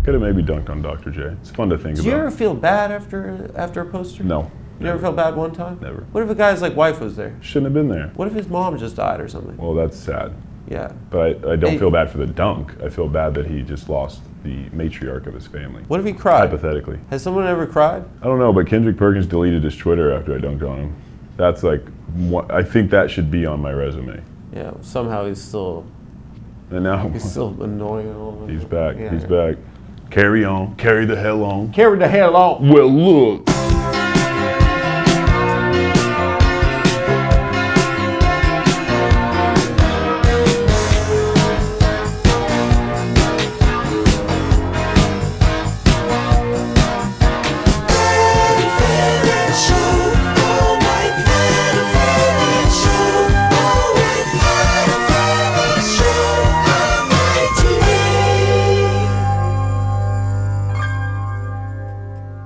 Could have maybe dunked on Dr. J. It's fun to think about. Do you ever feel bad after a poster? No. You never felt bad one time? Never. What if a guy's wife was there? Shouldn't have been there. What if his mom just died or something? Well, that's sad. Yeah. But I don't feel bad for the dunk. I feel bad that he just lost the matriarch of his family. What if he cried? Hypothetically. Has someone ever cried? I don't know, but Kendrick Perkins deleted his Twitter after I dunked on him. That's I think that should be on my resume. Yeah, somehow he's still... And now... He's still annoying a little bit. He's back, he's back. Carry on, carry the hell on. Carry the hell on. Well, look.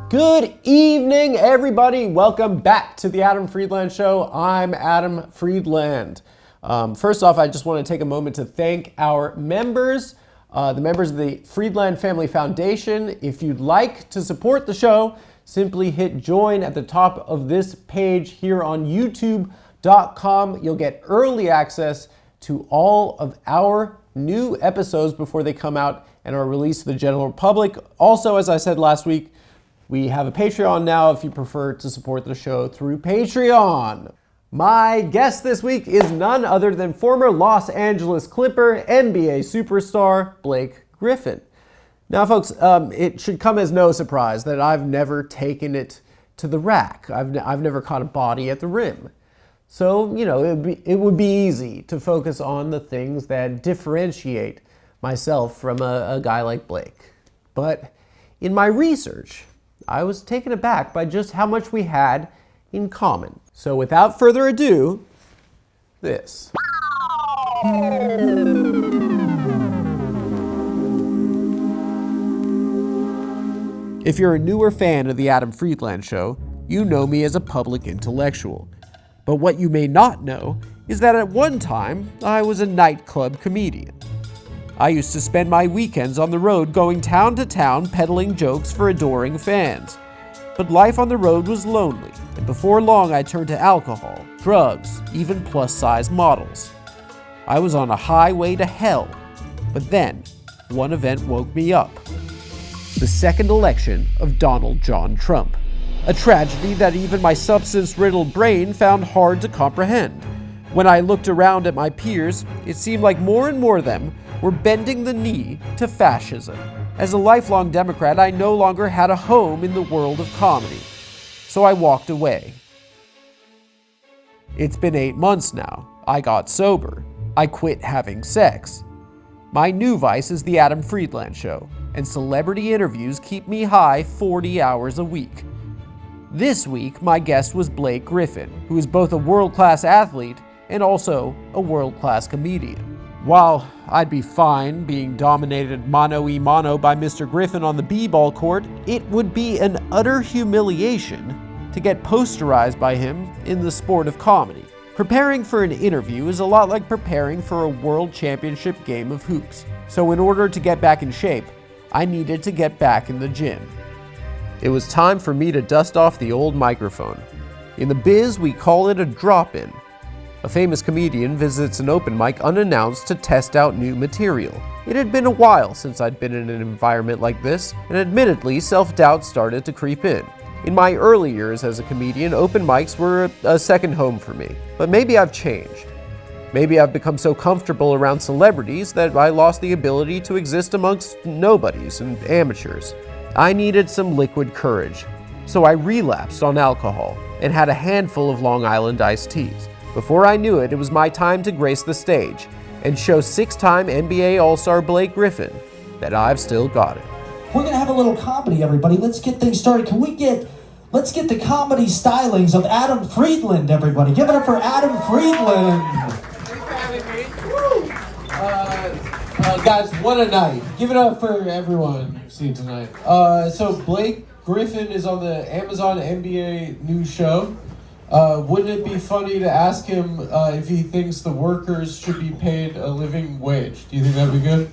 Good evening, everybody. Welcome back to the Adam Friedland Show. I'm Adam Friedland. First off, I just want to take a moment to thank our members, the members of the Friedland Family Foundation. If you'd like to support the show, simply hit join at the top of this page here on youtube.com. You'll get early access to all of our new episodes before they come out and are released to the general public. Also, as I said last week, we have a Patreon now if you prefer to support the show through Patreon. My guest this week is none other than former Los Angeles Clipper, NBA superstar Blake Griffin. Now, folks, it should come as no surprise that I've never taken it to the rack. I've never caught a body at the rim. So, you know, it would be easy to focus on the things that differentiate myself from a guy like Blake. But in my research, I was taken aback by just how much we had in common. So without further ado, this. If you're a newer fan of the Adam Friedland Show, you know me as a public intellectual. But what you may not know is that at one time, I was a nightclub comedian. I used to spend my weekends on the road going town to town peddling jokes for adoring fans. But life on the road was lonely, and before long I turned to alcohol, drugs, even plus-size models. I was on a highway to hell, but then one event woke me up. The second election of Donald John Trump. A tragedy that even my substance-riddled brain found hard to comprehend. When I looked around at my peers, it seemed like more and more of them were bending the knee to fascism. As a lifelong Democrat, I no longer had a home in the world of comedy, so I walked away. It's been 8 months now. I got sober. I quit having sex. My new vice is the Adam Friedland Show, and celebrity interviews keep me high 40 hours a week. This week, my guest was Blake Griffin, who is both a world-class athlete and also a world-class comedian. While I'd be fine being dominated mano-a-mano by Mr. Griffin on the b-ball court, it would be an utter humiliation to get posterized by him in the sport of comedy. Preparing for an interview is a lot like preparing for a world championship game of hoops. So in order to get back in shape, I needed to get back in the gym. It was time for me to dust off the old microphone. In the biz, we call it a drop-in. A famous comedian visits an open mic unannounced to test out new material. It had been a while since I'd been in an environment like this, and admittedly, self-doubt started to creep in. In my early years as a comedian, open mics were a second home for me. But maybe I've changed. Maybe I've become so comfortable around celebrities that I lost the ability to exist amongst nobodies and amateurs. I needed some liquid courage, so I relapsed on alcohol and had a handful of Long Island iced teas. Before I knew it, it was my time to grace the stage and show 6-time NBA All-Star Blake Griffin that I've still got it. We're gonna have a little comedy, everybody. Let's get things started. Let's get the comedy stylings of Adam Friedland, everybody. Give it up for Adam Friedland. Thanks for having me. Guys, what a night. Give it up for everyone you've seen tonight. So Blake Griffin is on the Amazon NBA news show. Wouldn't it be funny to ask him if he thinks the workers should be paid a living wage? Do you think that'd be good?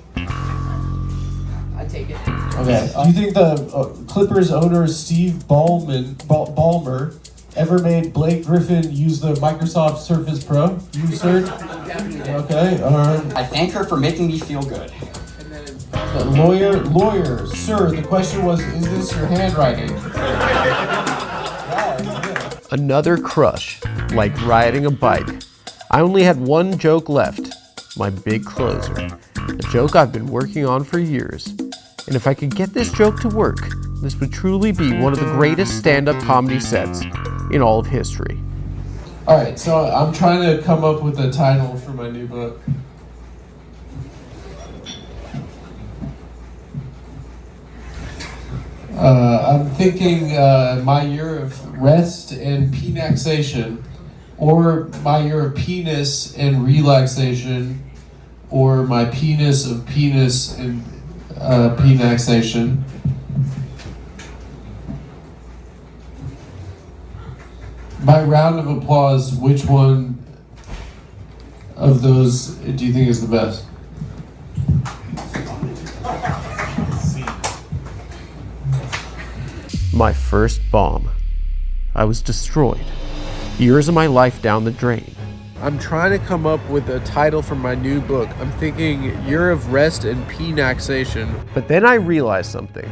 I take it. Okay. Do you think the Clippers owner Steve Ballmer ever made Blake Griffin use the Microsoft Surface Pro? You, sir? Okay. I thank her for making me feel good. Lawyer, sir. The question was, is this your handwriting? Another crush, like riding a bike. I only had one joke left, my big closer. A joke I've been working on for years. And if I could get this joke to work, this would truly be one of the greatest stand-up comedy sets in all of history. All right, so I'm trying to come up with a title for my new book. I'm thinking my year of rest and penaxation, or my year of penis and relaxation, or my penis of penis and penaxation. By round of applause, which one of those do you think is the best? My first bomb. I was destroyed. Years of my life down the drain. I'm trying to come up with a title for my new book. I'm thinking Year of Rest and Penaxation. But then I realized something.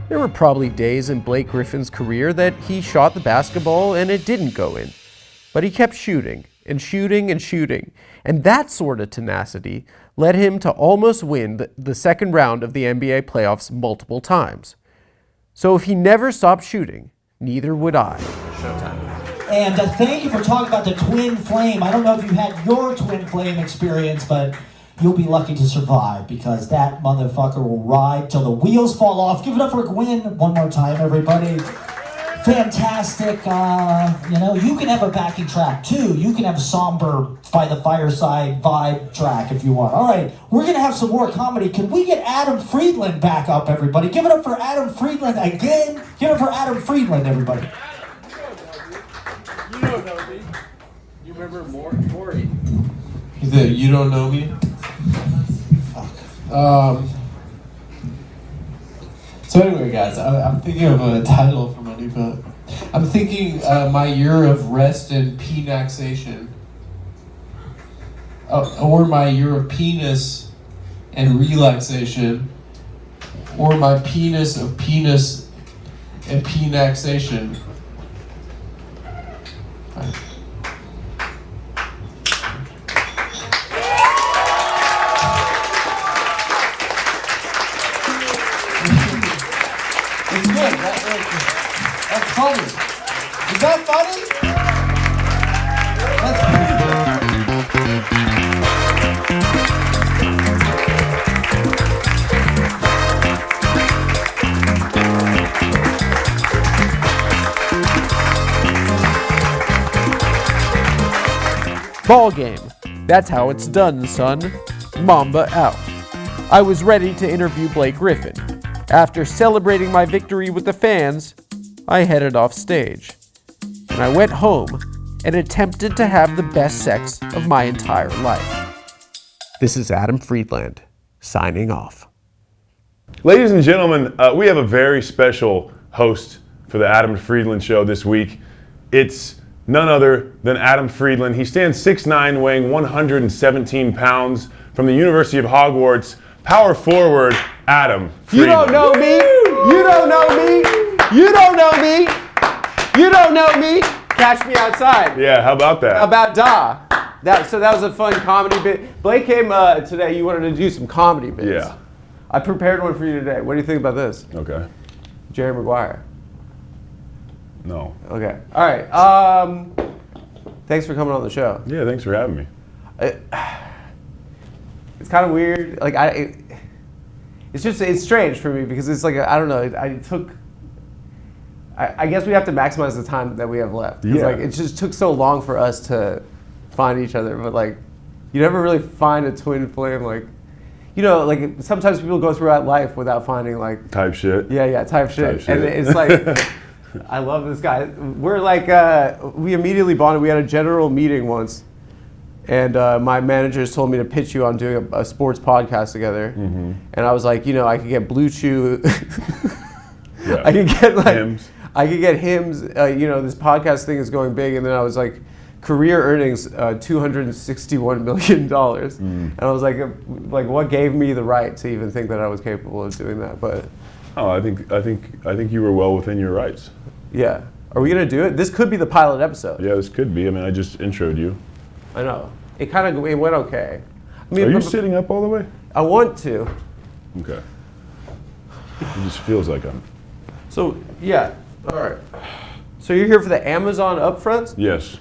There were probably days in Blake Griffin's career that he shot the basketball and it didn't go in. But he kept shooting and shooting and shooting. And that sort of tenacity led him to almost win the second round of the NBA playoffs multiple times. So if he never stopped shooting, neither would I. And thank you for talking about the twin flame. I don't know if you had your twin flame experience, but you'll be lucky to survive because that motherfucker will ride till the wheels fall off. Give it up for Gwen one more time, everybody. Fantastic. You can have a backing track too. You can have a somber by the fireside vibe track if you want. All right, we're going to have some more comedy. Can we get Adam Friedland back up, everybody? Give it up for Adam Friedland again. Give it up for Adam Friedland, everybody. You don't know me. You remember Maury? You don't know me? Fuck. So anyway, guys, I'm thinking of a title for my new book. I'm thinking my year of rest and penaxation. Or my year of penis and relaxation. Or my penis of penis and penaxation. It's good. That's funny. Is that funny? That's pretty Ball game. That's how it's done, son. Mamba out. I was ready to interview Blake Griffin. After celebrating my victory with the fans, I headed off stage. And I went home and attempted to have the best sex of my entire life. This is Adam Friedland, signing off. Ladies and gentlemen, we have a very special host for the Adam Friedland Show this week. It's none other than Adam Friedland. He stands 6'9", weighing 117 pounds, from the University of Hogwarts. Power forward, Adam Friedland. You don't know me. You don't know me. You don't know me. You don't know me. Catch me outside. Yeah, how about that? About Da. So that was a fun comedy bit. Blake came today. You wanted to do some comedy bits. Yeah. I prepared one for you today. What do you think about this? Okay. Jerry Maguire. No. Okay. All right. Thanks for coming on the show. Yeah, thanks for having me. It's kind of weird. Like it's strange for me because it's like I don't know. I guess we have to maximize the time that we have left. Yeah. Like it just took so long for us to find each other, but like you never really find a twin flame. Like like sometimes people go throughout life without finding like Type shit. Yeah, type shit. And it's like I love this guy. We're like we immediately bonded. We had a general meeting once. And my managers told me to pitch you on doing a sports podcast together. Mm-hmm. And I was like, I could get Blue Chew. Yeah. I could get Hymns. I could get hymns. This podcast thing is going big. And then I was like, career earnings, $261 million. And I was like, what gave me the right to even think that I was capable of doing that? But I think you were well within your rights. yeah. Are we going to do it? This could be the pilot episode. Yeah, this could be. I mean, I just introed you. I know. It went okay. I mean, Are you sitting up all the way? I want to. Okay. It just feels like I'm. So, yeah. All right. So you're here for the Amazon upfronts? Yes,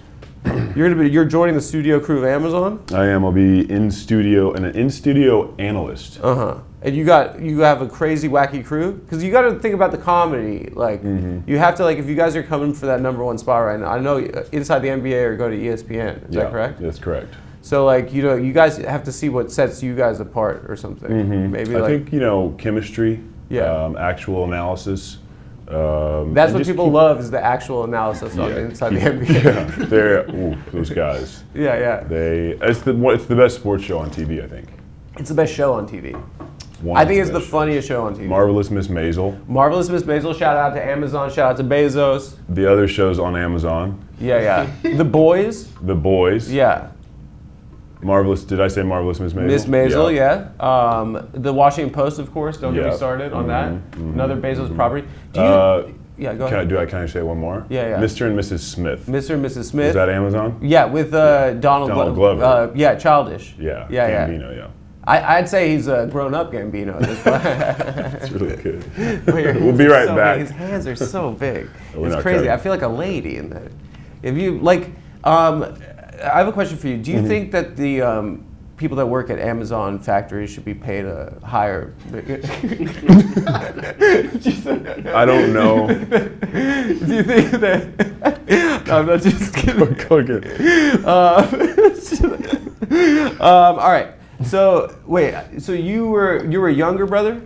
You're joining the studio crew of Amazon? I am. I'll be in studio and an in-studio analyst. Uh-huh. And you have a crazy, wacky crew? Because you got to think about the comedy. Like, you have to, if you guys are coming for that #1 spot right now, I know Inside the NBA or go to ESPN. Is that correct? That's correct. So, you guys have to see what sets you guys apart or something. Maybe I think, chemistry, actual analysis. That's what people love is the actual analysis on Inside the NBA. They're those guys. Yeah. It's the best sports show on TV, I think. It's the best show on TV. One I of think it's the best funniest show on TV. Marvelous Miss Maisel. Marvelous Miss Maisel, shout out to Amazon, shout out to Bezos. The other shows on Amazon. Yeah. The Boys. The Boys. Yeah. Marvelous. Did I say Marvelous Miss Maisel? Miss Maisel, yeah. The Washington Post, of course. Don't get me Yeah. started on that. Another Bezos property. Do you? Yeah, go ahead. Can I say one more? Yeah. Mr. and Mrs. Smith. Mr. and Mrs. Smith. Is that Amazon? Yeah, with Donald Glover. Childish. Yeah. Yeah. Gambino, yeah. I'd say he's a grown-up Gambino at this point. It's really good. We'll be right back. His hands are so big. We're It's not crazy. cutting. I feel like a lady in there. If you I have a question for you. Do you think that the people that work at Amazon factories should be paid a higher? I don't know. Do you think that? No, I'm not just kidding. Go again. All right. So wait. So you were a younger brother?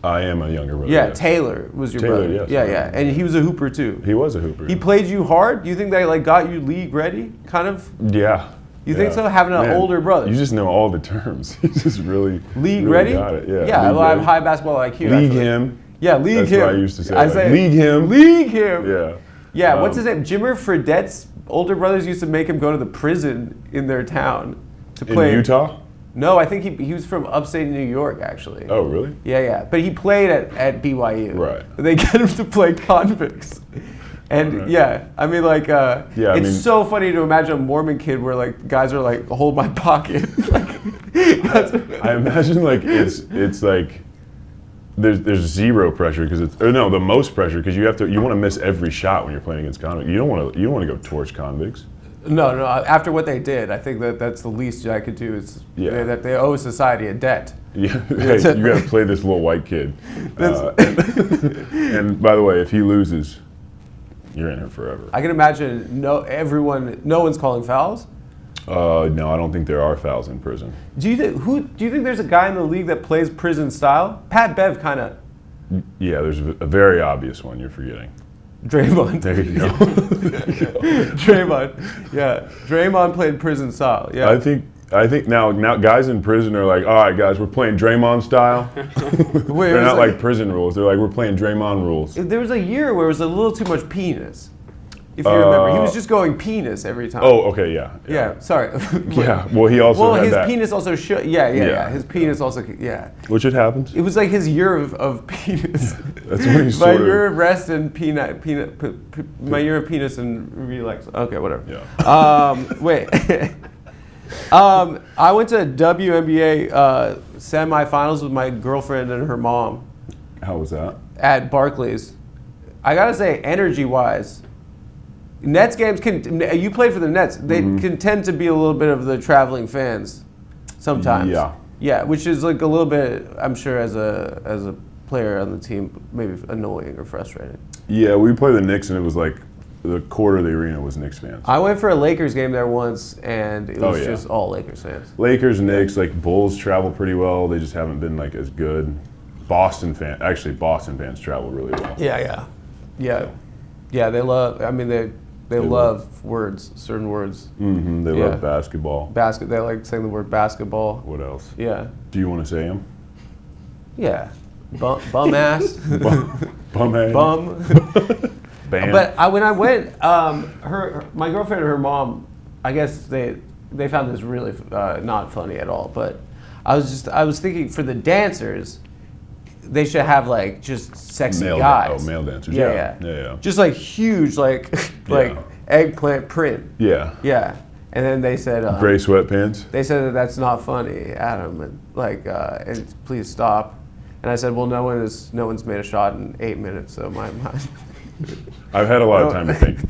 I am a younger brother. Yeah. Taylor was your Taylor, brother. yes. Yeah. And he was a hooper too. He was a hooper. He played you hard. Do you think that got you league ready? Kind of. Yeah. You think so? Having an older brother. You just know all the terms. You just really League really ready? Got it. Yeah. Yeah. League Well, I have ready. high basketball IQ. League him. Yeah. League That's him. what I used to say. I say league him. League him. Yeah. Yeah. What's his name? Jimmer Fredette's older brothers used to make him go to the prison in their town to play. In Utah? No, I think he was from upstate New York, actually. Oh, really? Yeah. But he played at BYU. Right. They get him to play convicts. And Right. I mean, it's so funny to imagine a Mormon kid where guys are hold my pocket. I imagine it's like there's zero pressure because the most pressure because you want to miss every shot when you're playing against convicts. You don't want to go torch convicts. No. After what they did, I think that's the least I could do is that they owe society a debt. Yeah, hey, you got to play this little white kid. And by the way, if he loses, you're in here forever. I can imagine no one's calling fouls. No, I don't think there are fouls in prison. Do you think there's a guy in the league that plays prison style? Pat Bev kind of. Yeah, there's a very obvious one you're forgetting. Draymond. There you go. Draymond. Yeah. Draymond played prison style. Yeah. I think now guys in prison are like, all right, guys, we're playing Draymond style. They're not like prison rules. They're like, we're playing Draymond rules. There was a year where it was a little too much penis. If you remember, he was just going penis every time. Oh, okay, yeah. Yeah, sorry. Yeah, well, he also had his that. penis also yeah. His penis also, yeah. Which it happens. It was like his year of penis. That's when he My sort year of. of rest and my year of penis and relax. Okay, whatever. Yeah. Wait. I went to WNBA semifinals with my girlfriend and her mom How was that? at Barclays. I gotta say, energy-wise, Nets games you played for the Nets. They can tend to be a little bit of the traveling fans sometimes. Yeah. Yeah, which is like a little bit, I'm sure, as a player on the team, maybe annoying or frustrating. Yeah, we played the Knicks, and it was like the quarter of the arena was Knicks fans. I went for a Lakers game there once, and it was yeah. just all Lakers fans. Lakers, Knicks, Bulls travel pretty well. They just haven't been as good. Boston fans travel really well. Yeah. They love. I mean, They love words, certain words. Mm-hmm. They love basketball. They like saying the word basketball. What else? Yeah. Do you want to say them? Yeah. Bum ass. Bum head. Bum. Bam. But when I went, my girlfriend and her mom, I guess they found this really not funny at all. But I was thinking for the dancers, they should have like just sexy guys. Male dancers. Yeah. Just like huge, like eggplant print. Yeah. Yeah. And then they said Gray sweatpants. They said that's not funny, Adam, and please stop. And I said, well, no one's made a shot in 8 minutes, so my mind. I've had a lot of time to think.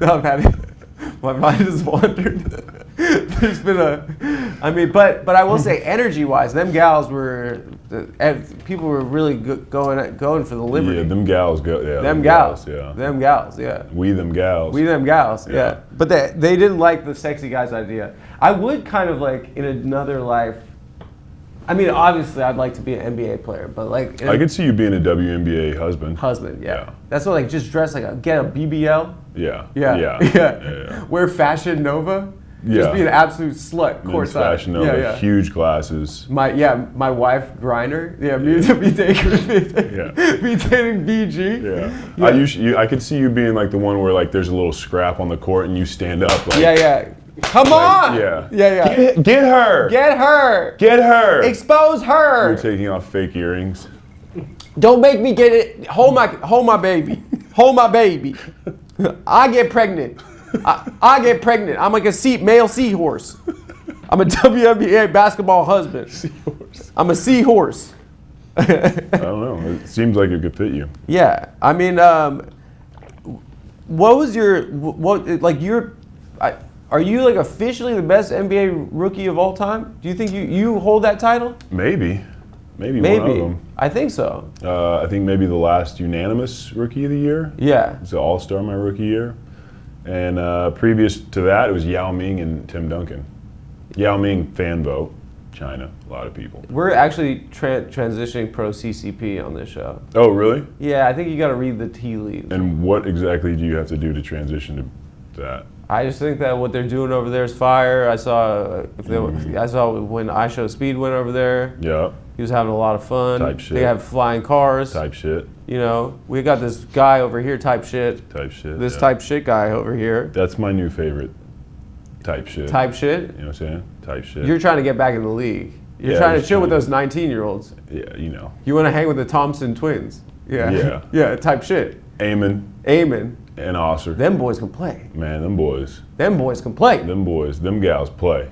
My mind has wandered. There's been but I will say, energy-wise, them gals were, people were really going for the liberty. Yeah, them gals go. Yeah, them gals. Yeah. Them gals. Yeah. We them gals. Yeah. But they didn't like the sexy guys idea. I would kind of like in another life. I mean, obviously, I'd like to be an NBA player, but like I could see you being a WNBA husband. Yeah. That's what, like, just dress get a BBL. Yeah. Wear Fashion Nova. Yeah. Just be an absolute slut. Men's Fashion Nova, huge glasses. My wife Griner. Yeah, me be dating BG. Yeah. I could see you being like the one where like there's a little scrap on the court and you stand up. Like, yeah. Come on! Yeah. Get her! Get her! Expose her! You're taking off fake earrings. Don't make me get it. Hold my baby. Hold my baby. I get pregnant. I get pregnant. I'm like a male seahorse. I'm a WNBA basketball husband. Seahorse. I'm a seahorse. I don't know. It seems like it could fit you. Yeah. I mean, are you like officially the best NBA rookie of all time? Do you think you hold that title? Maybe one of them. I think so. I think maybe the last unanimous rookie of the year. Yeah. It's an all-star my rookie year. And previous to that, it was Yao Ming and Tim Duncan. Yao Ming fan vote, China, a lot of people. We're actually transitioning pro CCP on this show. Oh, really? Yeah, I think you got to read the tea leaves. And what exactly do you have to do to transition to that? I just think that what they're doing over there is fire. I saw when I Show Speed went over there. Yeah. He was having a lot of fun. Type shit. They have flying cars. Type shit. You know, we got this guy over here, type shit. Type shit. This type shit guy over here. That's my new favorite. Type shit. Type shit? You know what I'm saying? Type shit. You're trying to get back in the league. You're trying to chill with those 19-year-olds. Yeah, you know. You want to hang with the Thompson twins. Yeah. Yeah. Yeah, type shit. Eamon. And Osser. Them boys can play. Man, them boys. Them boys can play. Them gals play.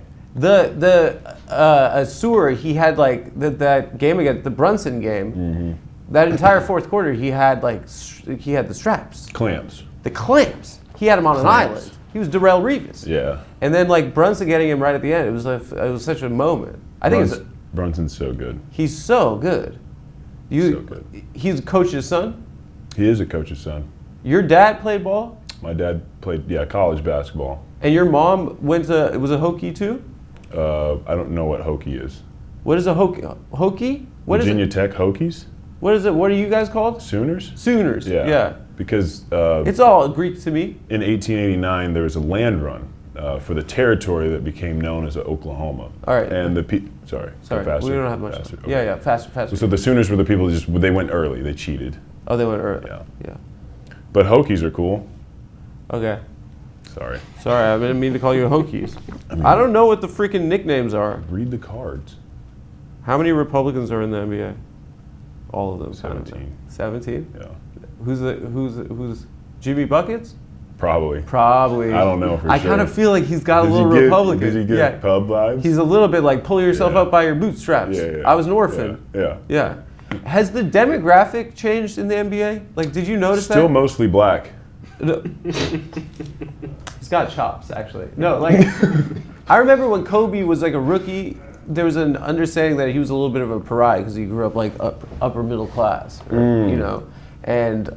Sewer, he had like that game against the Brunson game. Mm-hmm. That entire fourth quarter, he had the straps. Clamps. The clamps. He had him on an island. He was Darrell Revis. Yeah. And then like Brunson getting him right at the end, it was such a moment. I think Brunson's so good. He's so good. So good. He's a coach's son. He is a coach's son. Your dad played ball? My dad played college basketball. And your mom was a Hokie too? I don't know what Hokie is. What is a Hokie? What Virginia is it? Tech Hokies? What is it? What are you guys called? Sooners? Sooners. Yeah. Because it's all Greek to me. In 1889, there was a land run for the territory that became known as Oklahoma. All right. And sorry. Faster, we don't have much. Faster. Okay. Yeah, faster. So the Sooners were the people they went early. They cheated. Oh, they went early. Yeah. But Hokies are cool. Okay. Sorry, I didn't mean to call you Hokies. I don't know what the freaking nicknames are. Read the cards. How many Republicans are in the NBA? All of them. 17. 17? Yeah. Who's Jimmy Buckets? Probably. I don't know for sure. I kind of feel like he's got a little Republican. Does he get pub vibes? He's a little bit like pull yourself up by your bootstraps. Yeah. I was an orphan. Yeah. Has the demographic changed in the NBA? Like, did you notice that? Still mostly black. He's got chops, actually. No, like, I remember when Kobe was like a rookie, there was an understanding that he was a little bit of a pariah because he grew up like upper middle class, you know. And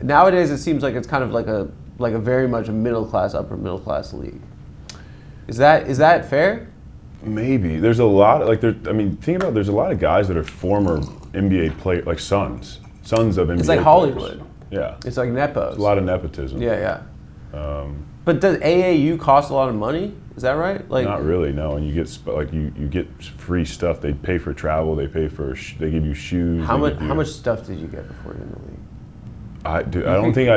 nowadays it seems like it's kind of like a very much a middle class, upper middle class league. Is that fair? Maybe. There's a lot think about it, there's a lot of guys that are former NBA players, like sons of NBA It's like players. Hollywood. Yeah. It's like nepos. There's a lot of nepotism. Yeah. But does AAU cost a lot of money? Is that right? Like, not really, no. And you get you get free stuff. They pay for travel. They pay for they give you shoes. How much stuff did you get before you're in the league? I don't think I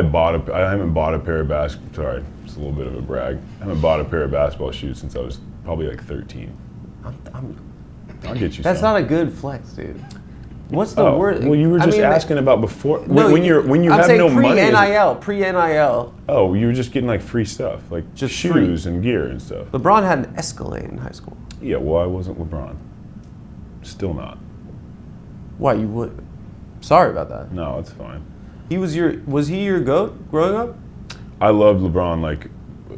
haven't bought a pair of basketball. Sorry, it's a little bit of a brag. I haven't bought a pair of basketball shoes since I was probably like 13. I'll get you. That's some. not a good flex, dude. What's the word? Well, you were just asking about before. No, when you I'm have saying no money. Pre-NIL. Oh, you were just getting like free stuff, like Just shoes and gear and stuff. LeBron had an Escalade in high school. Yeah, well, I wasn't LeBron. Still not. Why you would? Sorry about that. No, it's fine. Was he your GOAT growing up? I loved LeBron. Like,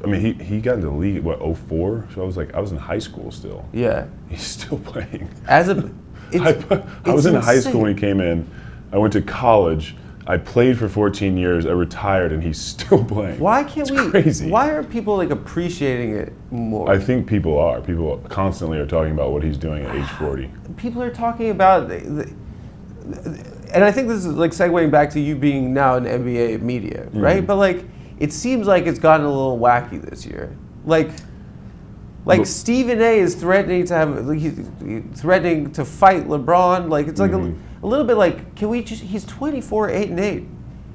I mean, he got into the league at 04? So I was in high school still. Yeah. He's still playing. I was in high school when he came in. I went to college. I played for 14 years. I retired, and he's still playing. Why can't it's crazy. Why are people like appreciating it more? I think people are. People constantly are talking about what he's doing at age 40. People are talking about, and I think this is like segueing back to you being now in NBA media, right? Mm-hmm. But like, it seems like it's gotten a little wacky this year. Like Stephen A. is threatening to he's threatening to fight LeBron. Like it's like a little bit like, can we just? He's 24, 8-8,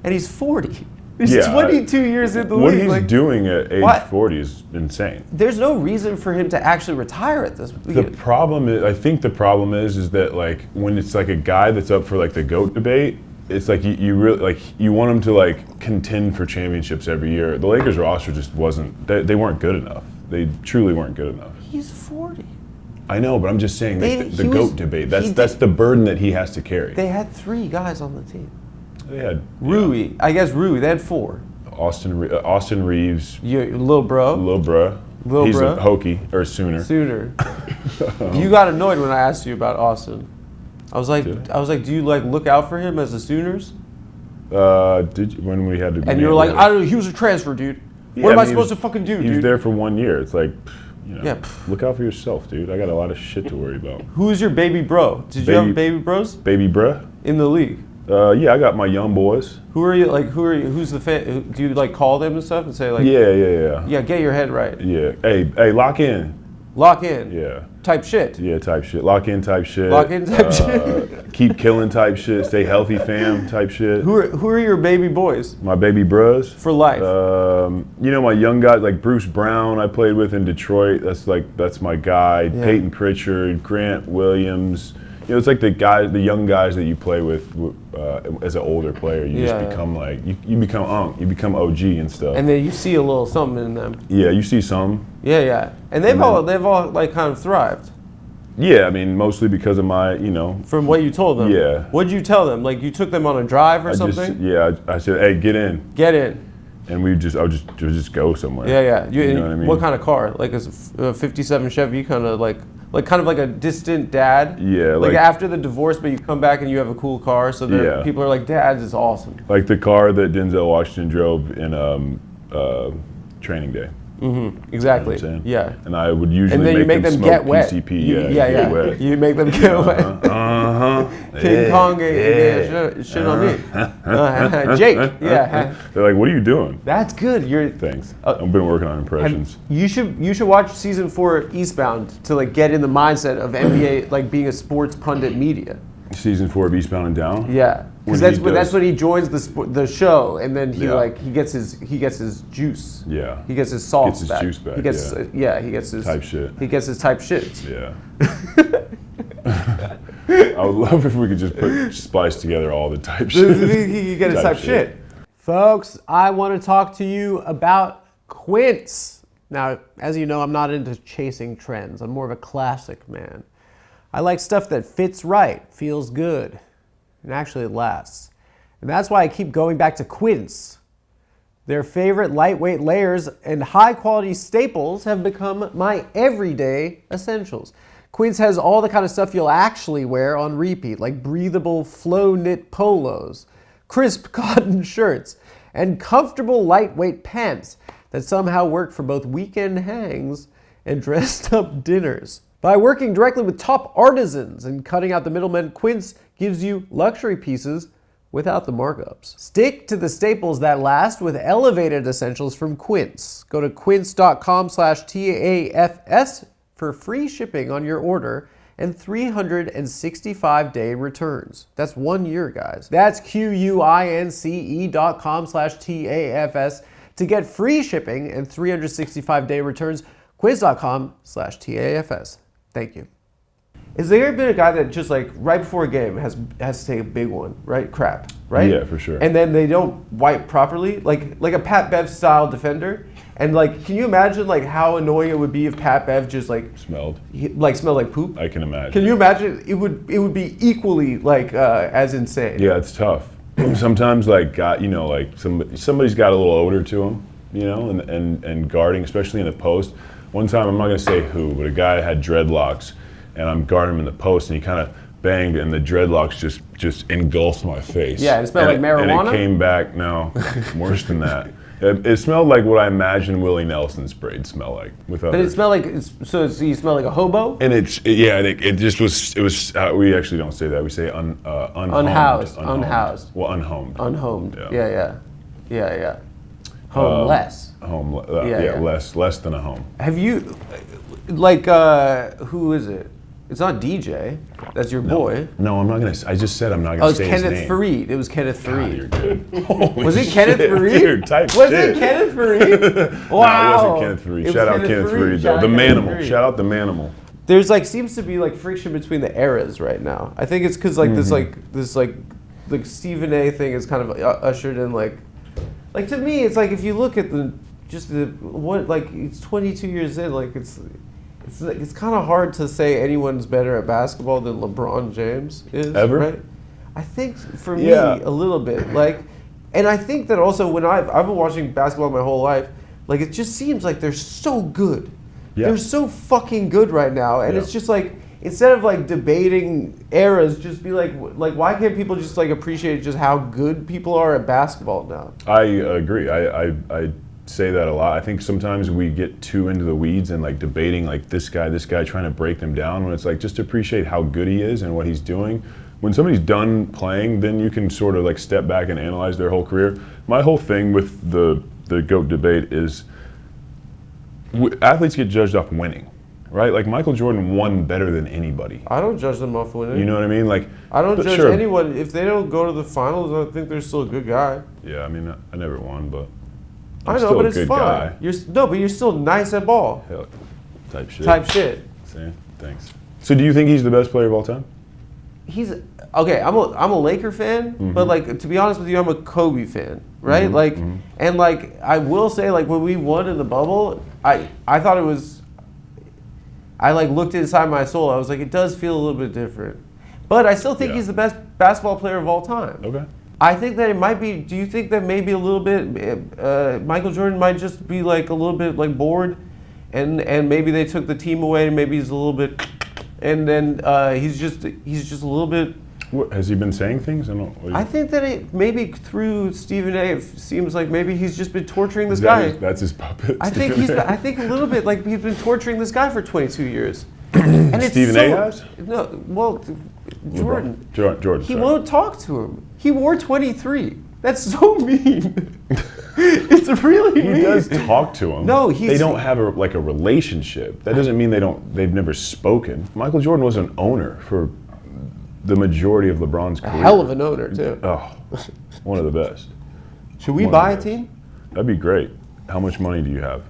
and he's 40. He's 22 years in the what league. What he's doing at age 40 is insane. There's no reason for him to actually retire at this. The problem is, I think the problem is that like when it's like a guy that's up for like the GOAT debate, it's like you really like you want him to like contend for championships every year. The Lakers roster just wasn't. They weren't good enough. They truly weren't good enough. He's 40. I know, but I'm just saying the GOAT debate. That's the burden that he has to carry. They had 3 guys on the team. They had Rui. Yeah. I guess Rui. They had 4. Austin Reeves. Lil bro. He's a Hokie or Sooner. You got annoyed when I asked you about Austin. I was like, do you like look out for him as the Sooners? Did you, when we had to? And you were like, I don't know. He was a transfer, dude. What am I supposed to fucking do, dude? He was there for 1 year. It's like, look out for yourself, dude. I got a lot of shit to worry about. Who's your baby bro? Did you have baby bros? Baby bruh? In the league? Yeah, I got my young boys. Who are you? Who's the fan? Do you like call them and stuff and say like? Yeah. Yeah, get your head right. Yeah. Hey, lock in. Lock in. Yeah. Type shit. Yeah, type shit. Lock in type shit. Lock in type shit. Keep killing type shit. Stay healthy, fam type shit. Who are your baby boys? My baby bros. For life. My young guys like Bruce Brown I played with in Detroit. That's my guy. Yeah. Peyton Pritchard, Grant Williams. It's like the young guys that you play with as an older player. You just become like you become OG and stuff. And then you see a little something in them. Yeah, you see some. Yeah, and they've all like kind of thrived. Yeah, I mean mostly because of my From what you told them. Yeah. What did you tell them? Like you took them on a drive or something? I said, hey, get in. Get in. And I would just go somewhere. Yeah. You know what I mean? What kind of car? Like a 57 Chevy, kind of like a distant dad. Yeah. Like after the divorce, but you come back and you have a cool car, so that people are like, Dad is awesome. Like the car that Denzel Washington drove in Training Day. Mm-hmm. Exactly. You know what I'm saying? Yeah. And I would usually and then you make them smoke get wet. PCP. Get wet. You make them get wet. King Kong shit on me. Jake. Yeah. They're like, what are you doing? That's good. Thanks. I've been working on impressions. You should watch season 4 Eastbound to like get in the mindset of NBA like being a sports pundit media. Season 4 of Eastbound and Down. Yeah. Because that's when he joins the show, and then he gets his juice. Yeah. He gets his sauce gets his back. juice back. He gets he gets his type shit. He gets his type shit. Yeah. I would love if we could just splice together all the type shit. He get his type shit. Folks, I want to talk to you about Quince. Now, as you know, I'm not into chasing trends. I'm more of a classic man. I like stuff that fits right, feels good, and actually lasts. And that's why I keep going back to Quince. Their favorite lightweight layers and high-quality staples have become my everyday essentials. Quince has all the kind of stuff you'll actually wear on repeat, like breathable flow knit polos, crisp cotton shirts, and comfortable lightweight pants that somehow work for both weekend hangs and dressed up dinners. By working directly with top artisans and cutting out the middlemen, Quince gives you luxury pieces without the markups. Stick to the staples that last with elevated essentials from Quince. Go to quince.com/TAFS for free shipping on your order and 365-day returns. That's 1 year, guys. That's QUINCE.com/TAFS to get free shipping and 365-day returns. Quince.com/TAFS. Thank you. Has there ever been a guy that just like right before a game has to take a big one, right? Crap, right? Yeah, for sure. And then they don't wipe properly, like a Pat Bev style defender. And like, can you imagine like how annoying it would be if Pat Bev just like smelled like poop? I can imagine. Can you imagine? It would be equally like as insane. Yeah, it's tough. Sometimes like somebody's got a little odor to them, and guarding, especially in the post. One time, I'm not gonna say who, but a guy had dreadlocks, and I'm guarding him in the post, and he kind of banged, and the dreadlocks just engulfed my face. Yeah, it smelled like marijuana? And it came back, no, worse than that. It smelled like what I imagine Willie Nelson's braid smell like. But it smelled like, so you smell like a hobo? And it just was, we actually don't say that, we say unhomed. Unhoused. Well, unhomed. Unhomed, Yeah. yeah. Homeless. Less than a home. Have you, who is it? It's not DJ. That's your boy. No, I'm not gonna. I just said I'm not gonna say his name. It was Kenneth Fareed. It was Kenneth Fareed. You're good. Was it Kenneth Fareed? Dude, type was shit. it Kenneth Fareed? Wow. No, it wasn't Kenneth Fareed. Shout out Kenneth Fareed though. The Manimal. Shout out the Manimal. There's seems to be friction between the eras right now. I think it's because this Stephen A thing is kind of ushered in to me it's if you look at it's 22 years in it's kind of hard to say anyone's better at basketball than LeBron James is. Ever? Right? I think for me a little bit and I think that also when I've been watching basketball my whole life, it just seems like they're so good. Yeah. They're so fucking good right now, and it's just instead of debating eras, just be why can't people just appreciate just how good people are at basketball now? I agree. I say that a lot. I think sometimes we get too into the weeds and debating this guy, trying to break them down, when it's just appreciate how good he is and what he's doing. When somebody's done playing, then you can sort of step back and analyze their whole career. My whole thing with the GOAT debate is athletes get judged off winning, right? Michael Jordan won better than anybody. I don't judge them off winning. You know what I mean? I don't judge anyone. If they don't go to the finals, I think they're still a good guy. Yeah, I mean, I never won, but I know, but it's fun. But you're still nice at ball. Hell, type shit. See? Thanks. So do you think he's the best player of all time? He's okay. I'm a Laker fan, but to be honest with you, I'm a Kobe fan, right? And I will say, when we won in the bubble, I thought it was. I looked inside my soul. I was it does feel a little bit different, but I still think he's the best basketball player of all time. Okay. I think that it might be. Do you think that maybe a little bit Michael Jordan might just be a little bit bored, and maybe they took the team away, and maybe he's a little bit, and then he's just a little bit. What, has he been saying things? I think that maybe through Stephen A. it seems maybe he's just been torturing this guy. That's his puppet. I think a little bit he's been torturing this guy for 22 years. And Stephen A. has? No, well, Jordan. Jordan. He won't talk to him. He wore 23. That's so mean. It's really mean. He does talk to him. No, they don't have a relationship. That doesn't mean they've never spoken. Michael Jordan was an owner for the majority of LeBron's career. A hell of an owner too. Oh, one of the best. Should we buy a team? That'd be great. How much money do you have?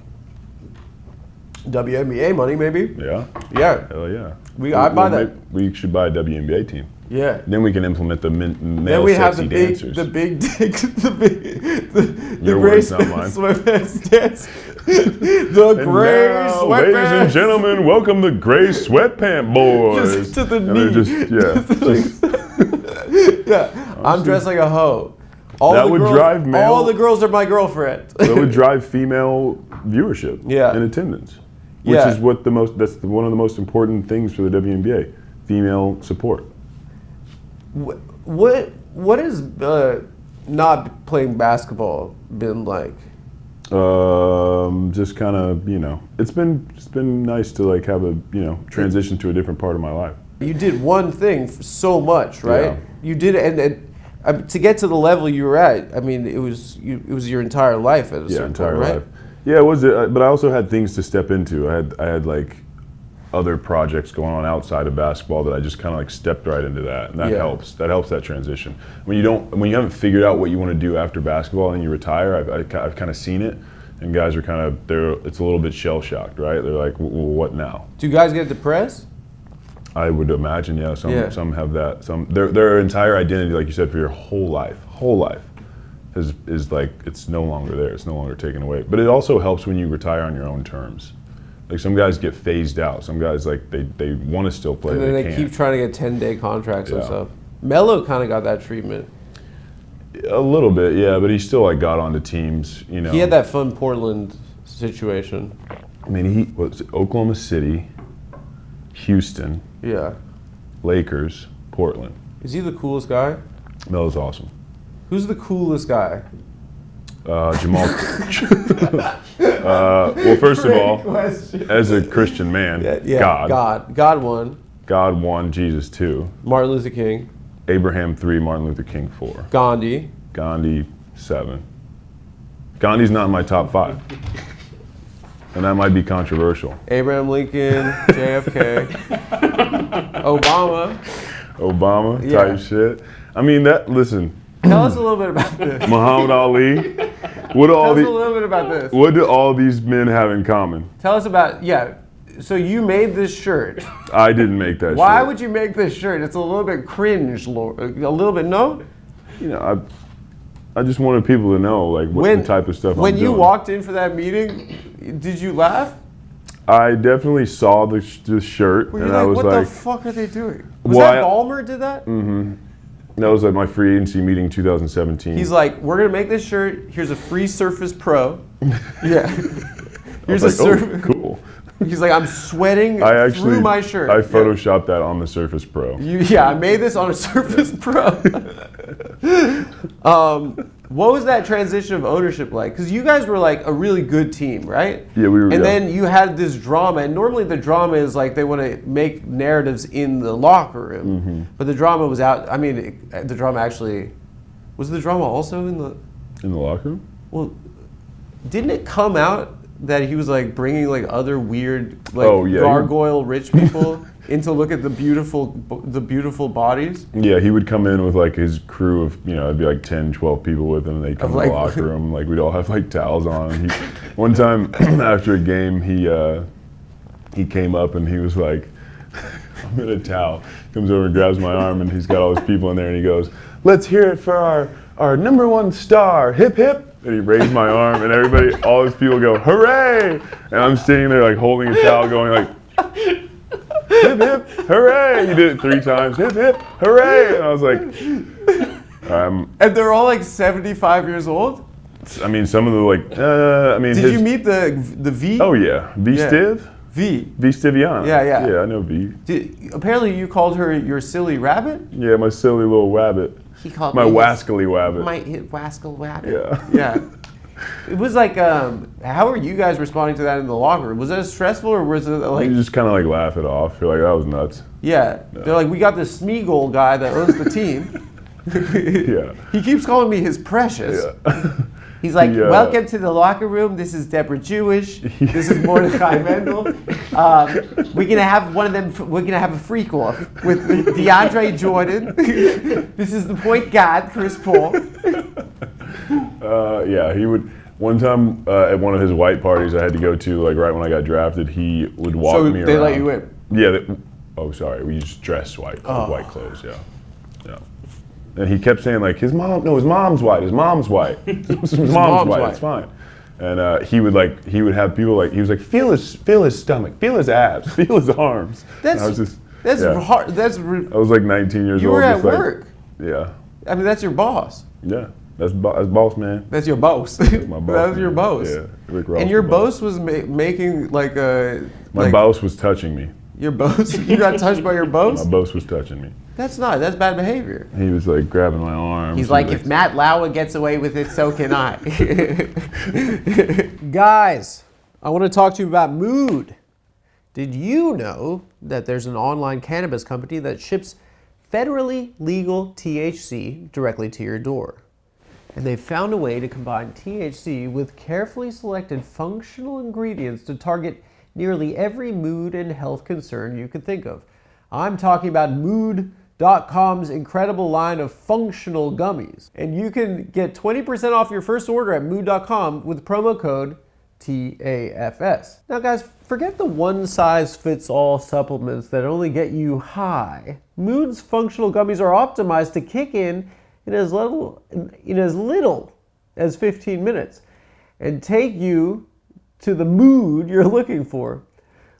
WNBA money, maybe. Yeah. Yeah. Hell yeah. I'd buy that. We should buy a WNBA team. Yeah. Then we can implement the male then we have sexy the dancers. big dick, the Your gray words, not mine. sweatpants dance. The gray sweatpants. Ladies and gentlemen, welcome the gray sweatpant boys. Just to the and knee. Yeah. I'm dressed like a hoe. All the girls are my girlfriend. That would drive female viewership and attendance. Which is that's one of the most important things for the WNBA, female support. What has not playing basketball been like? Just kind of, it's been nice to have a, transition to a different part of my life. You did one thing so much, right? Yeah. You did it, To get to the level you were at, I mean, it was your entire life at a certain entire point, right? life. Yeah, it was. But I also had things to step into. I had like other projects going on outside of basketball that I just kind of like stepped right into that, and that helps. That helps that transition. When you haven't figured out what you want to do after basketball and you retire, I've kind of seen it, and guys are kind of it's a little bit shell shocked, right? They're like, well, what now? Do you guys get depressed? I would imagine, yeah. Some have that. Some their entire identity, like you said, for your whole life is like it's no longer there. It's no longer taken away. But it also helps when you retire on your own terms. Like some guys get phased out. Some guys like they want to still play. And then they can't. keep trying to get 10-day contracts and stuff. Melo kind of got that treatment. A little bit, yeah. But he still like got onto teams. You know, He had that fun Portland situation. I mean, he was Oklahoma City, Houston. Yeah. Lakers, Portland. Is he the coolest guy? Melo's awesome. Who's the coolest guy? Jamal. Well, first of all, as a Christian man, God won. God 1, Jesus 2. Martin Luther King. Abraham 3, Martin Luther King 4. Gandhi. 7. Gandhi's not in my top 5. And that might be controversial. Abraham Lincoln, JFK, Obama type shit. I mean, listen. Tell us a little bit about this. Muhammad Ali. Tell us a little bit about this. What do all these men have in common? Tell us about, so you made this shirt. I didn't make that shirt. Why would you make this shirt? It's a little bit cringe, a little bit, no? You know, I just wanted people to know like what type of stuff I'm doing. When you walked in for that meeting, did you laugh? I definitely saw the shirt, and I was what like, the fuck are they doing? Was that Ballmer did that? Mm-hmm. That was like my free agency meeting 2017. He's like, we're going to make this shirt. Here's a free Surface Pro. Yeah. Here's a Surface. Oh, cool. He's like, I'm sweating through my shirt. I photoshopped that on the Surface Pro. I made this on a Surface Pro. What was that transition of ownership like? Because you guys were like a really good team, right? Yeah, we were. And then you had this drama, and normally the drama is like they want to make narratives in the locker room, but the drama was out. I mean, the drama actually was the drama also in the locker room. Well, didn't it come out that he was like bringing like other weird like gargoyle rich people in to look at the beautiful bodies? Yeah, he would come in with like his crew of, it'd be like 10, 12 people with him, and they'd come to the locker room, like we'd all have like towels on. One time after a game, he came up and he was like, I'm in a towel. Comes over and grabs my arm, and he's got all his people in there, and he goes, let's hear it for our number 1 star, hip hip. And he raised my arm, and everybody, all his people go, hooray! And I'm sitting there like holding a towel going like, hip hip, hooray! He did it 3 times, hip hip, hooray! And I was like, and they're all like 75 years old? I mean, some of them Did you meet the V? Oh yeah, V Stiv? V Stiviana. Yeah, I know V. Apparently you called her your silly rabbit? Yeah, my silly little rabbit. He called my wascally wabbit. My wascal wabbit. Yeah. It was like, how are you guys responding to that in the locker room? Was it stressful, or was it like... You just kind of like laugh it off. You're like, that was nuts. Yeah. No. They're like, we got this Smeagol guy that owns the team. Yeah. He keeps calling me his precious. Yeah. He's like, welcome to the locker room. This is Deborah Jewish. This is Mordecai Mendel. We're gonna have one of them. We're gonna have a freak off with DeAndre Jordan. This is the point guard, Chris Paul. Yeah, he would. One time at one of his white parties I had to go to, like right when I got drafted, he would walk me around. So they let you in? Yeah. Sorry. We just dressed white, with white clothes. Yeah. And he kept saying like his mom's white. His mom's white. His mom's white. It's fine. And he would have people like, he was like, feel his stomach, feel his abs, feel his arms. That's hard. I was like 19 years old. You were at work. Yeah. I mean, that's your boss. Yeah. That's boss, man. That's your boss. That's my boss. That's your boss. Yeah. Rick Ross. And your boss was making like a. My boss was touching me. Your boss? You got touched by your boss? My boss was touching me. That's bad behavior. He was like grabbing my arm. He's like, if Matt Lauer gets away with it, so can I. Guys, I want to talk to you about mood. Did you know that there's an online cannabis company that ships federally legal THC directly to your door. And they've found a way to combine THC with carefully selected functional ingredients to target nearly every mood and health concern you could think of. I'm talking about Mood.com's incredible line of functional gummies. And you can get 20% off your first order at Mood.com with promo code TAFS. Now guys, forget the one-size-fits-all supplements that only get you high. Mood's functional gummies are optimized to kick in as little as 15 minutes and take you to the mood you're looking for.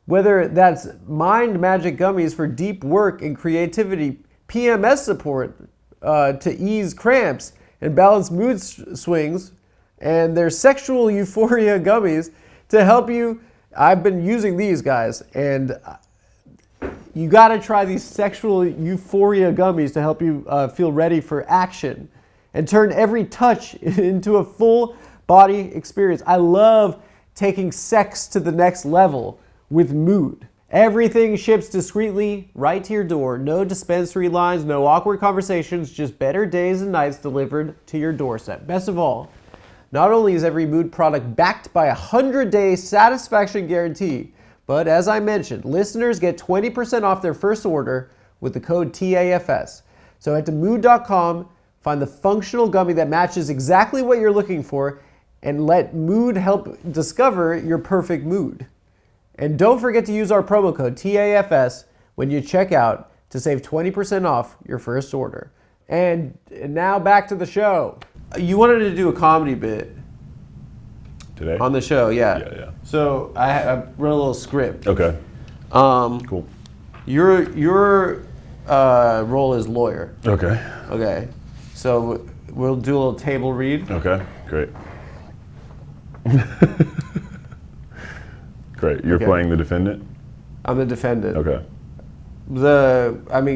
Whether that's mind magic gummies for deep work and creativity, PMS support to ease cramps and balance mood swings, and their sexual euphoria gummies to help you. I've been using these guys, and you gotta try these sexual euphoria gummies to help you feel ready for action and turn every touch into a full body experience. I love taking sex to the next level with Mood. Everything ships discreetly right to your door. No dispensary lines, no awkward conversations, just better days and nights delivered to your doorstep. Best of all, not only is every Mood product backed by a 100-day satisfaction guarantee, but as I mentioned, listeners get 20% off their first order with the code TAFS. So head to Mood.com, find the functional gummy that matches exactly what you're looking for, and let Mood help discover your perfect mood. And don't forget to use our promo code TAFS when you check out to save 20% off your first order. And now back to the show. You wanted to do a comedy bit Today? on the show, yeah. Yeah. So I wrote a little script. Okay. Cool. Your role is lawyer. Okay. Okay. So we'll do a little table read. Okay. Great. Great. You're Okay. playing the defendant? I'm the defendant. Okay.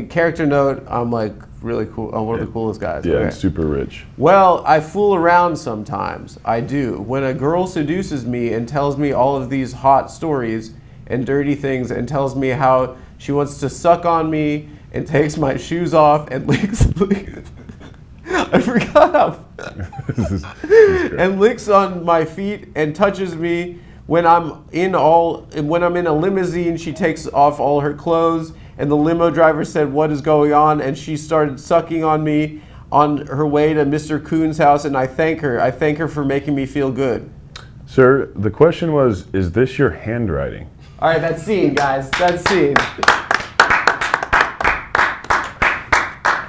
Character note, I'm like really cool. I'm one of the coolest guys. Yeah, Okay. and super rich. Well, I fool around sometimes. I do. When a girl seduces me and tells me all of these hot stories and dirty things and tells me how she wants to suck on me and takes my shoes off and licks I forgot how. This is great. And licks on my feet and touches me when I'm in a limousine. She takes off all her clothes and the limo driver said, "What is going on?" And she started sucking on me on her way to Mr. Kuhn's house, and I thank her for making me feel good. Sir, the question was, is this your handwriting? All right, that's scene, guys. That's scene.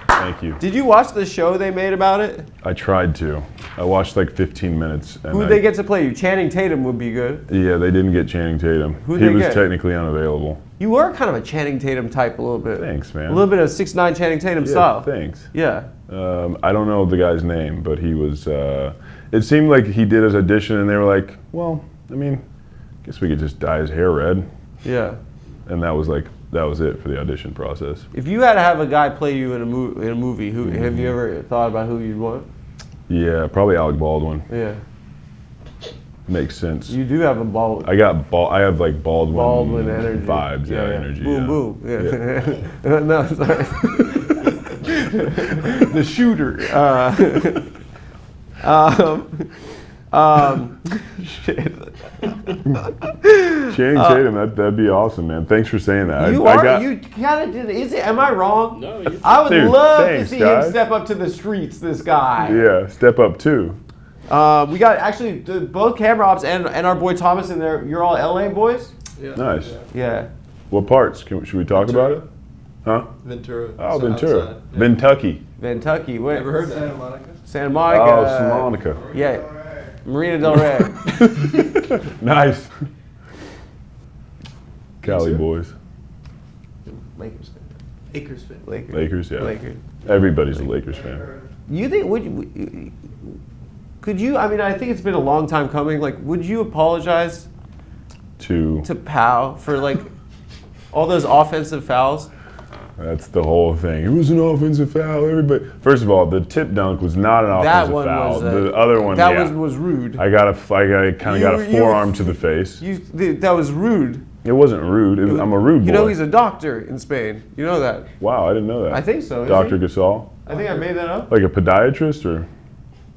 Thank you. Did you watch the show they made about it? I tried to. I watched like 15 minutes. And Who'd they get to play you? Channing Tatum would be good. Yeah, they didn't get Channing Tatum. Who'd He they was get? technically unavailable. You are kind of a Channing Tatum type a little bit. Thanks, man. A little bit of 6'9" Channing Tatum Yeah, style. thanks. Yeah. I don't know the guy's name, but he was, it seemed like he did his audition and they were like, well, I mean, I guess we could just dye his hair red. Yeah. And that was it for the audition process. If you had to have a guy play you in a movie, who have you ever thought about who you'd want? Yeah, probably Alec Baldwin. Yeah. Makes sense. You do have a ball. I have like Baldwin energy. vibes, yeah, energy. Boom, yeah. boom. Yeah. No, sorry. The shooter. Shit. Channing Tatum, that'd be awesome, man. Thanks for saying that. You kind of did. Is it? Am I wrong? No, you. I would Dude, love thanks, to see guys. him step up to the streets. This guy. Yeah, step up too. We got actually both camera ops and our boy Thomas in there. You're all LA boys. Nice. Yeah. What parts? Should we talk about it? Huh? Ventura. Oh, So Ventura. outside. Yeah. Kentucky. Kentucky. Wait. Ever heard Santa Monica? Santa Monica. Oh, Santa Monica. Yeah. Marina Del Rey. Nice. Cali boys. Lakers fan. Acres fan. Lakers, yeah. Lakers. Everybody's a Lakers fan. You think could you? I mean, I think it's been a long time coming. Like, would you apologize To Powell for like all those offensive fouls? that's the whole thing. It was an offensive foul. Everybody. First of all, the tip dunk was not an That offensive one foul. was The other one, that yeah. was rude. I kind of got a You- forearm to the face. That was rude. It wasn't rude. I'm a rude boy. You know he's a doctor in Spain. You know that. Wow, I didn't know that. I think so. Dr. Gasol? I think I made that up. Like a podiatrist or?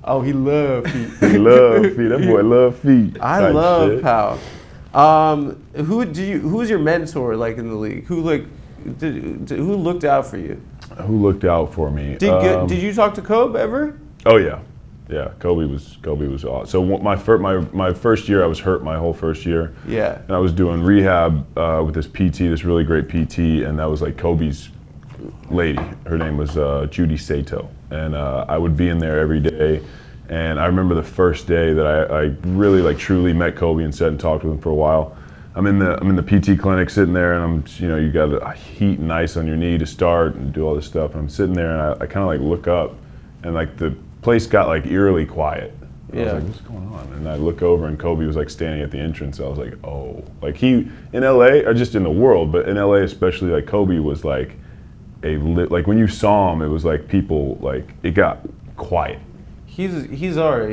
Oh, he loved feet. He love feet. That boy love feet. I type love shit. Pal. Who's your mentor like in the league? Who who looked out for you? Who looked out for me? Did you talk to Kobe ever? Oh yeah, yeah. Kobe was awesome. So my first year, I was hurt my whole first year. Yeah. And I was doing rehab with this PT, this really great PT, and that was like Kobe's lady. Her name was Judy Sato, and I would be in there every day. And I remember the first day that I really like truly met Kobe and sat and talked with him for a while. I'm in the PT clinic sitting there, and you got a heat and ice on your knee to start and do all this stuff. And I'm sitting there, and I kind of like look up, and like the place got like eerily quiet. I was like, what's going on? And I look over, and Kobe was like standing at the entrance. I was like, oh, like he in LA or just in the world, but in LA especially, like Kobe was like like when you saw him, it was like people like it got quiet. He's our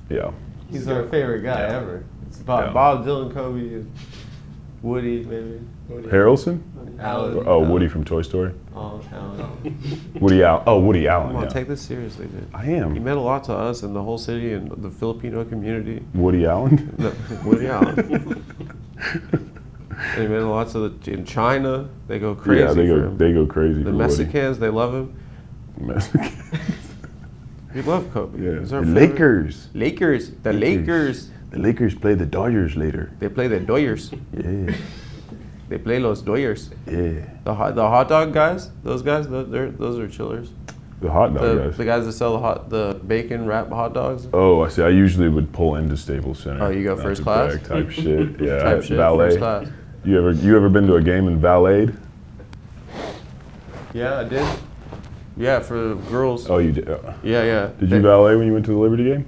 Yeah. He's our favorite guy ever. It's Bob Dylan, Kobe, Woody, maybe. Harrelson? Alan. Oh, Woody from Toy Story. Oh, Alan. Woody Allen. Oh, Woody Allen. Come on, Yeah. take this seriously, dude. I am. He meant a lot to us and the whole city and the Filipino community. Woody Allen. No, Woody Allen. And he meant a lot to in China. They go crazy. Yeah, for him. they go crazy. The for Mexicans, they love him. Woody. Mexicans. We love Kobe. Yeah. He's our The favorite. Lakers. Lakers. The Lakers. The Lakers play the Dodgers later. They play the Doyers. Yeah. They play los Doyers. Yeah. The hot dog guys. Those guys. Those are chillers. The hot dog guys. The guys that sell the bacon wrap hot dogs. Oh, I see. I usually would pull into Staples Center. Oh, you go Not first to class? brag type shit. Yeah. Type shit. Valet. First class. You ever been to a game in Valet? Yeah, I did. Yeah, for the girls. Oh, you did. Yeah. Did you valet when you went to the Liberty game?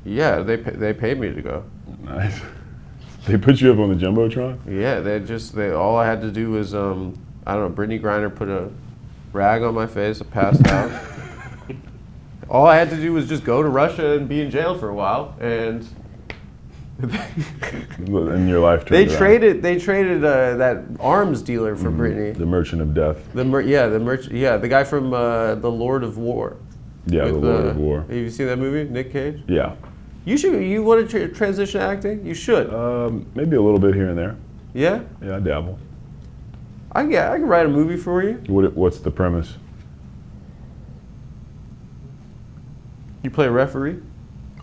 Yeah, they paid me to go. Nice. They put you up on the jumbotron. Yeah, they all I had to do was I don't know. Brittany Griner put a rag on my face. I passed out. All I had to do was just go to Russia and be in jail for a while, and And your life they turned around. traded that arms dealer for Brittany. The Merchant of Death. The guy from the Lord of War. Yeah, the With, Lord of War. Have you seen that movie, Nick Cage? Yeah. You want to transition to acting? You should. Maybe a little bit here and there. Yeah? Yeah, I dabble. I can write a movie for you. What's the premise? You play a referee?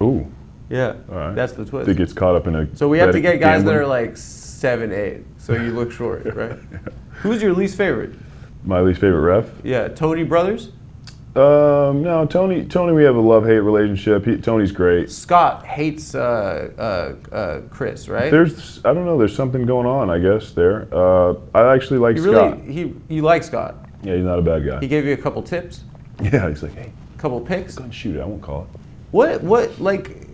Ooh. Yeah. All right. That's the twist. That gets caught up in a. So we have to get guys that are gambling. like 7'8", so you look short, right? Who's your least favorite? My least favorite ref? Yeah, Tony Brothers? No, Tony. We have a love-hate relationship. Tony's great. Scott hates Chris, right? I don't know. There's something going on, I guess. There. I actually like Scott. You like Scott? Yeah, he's not a bad guy. He gave you a couple tips, Yeah, he's like, hey, couple picks. go and shoot it. I won't call it. What like?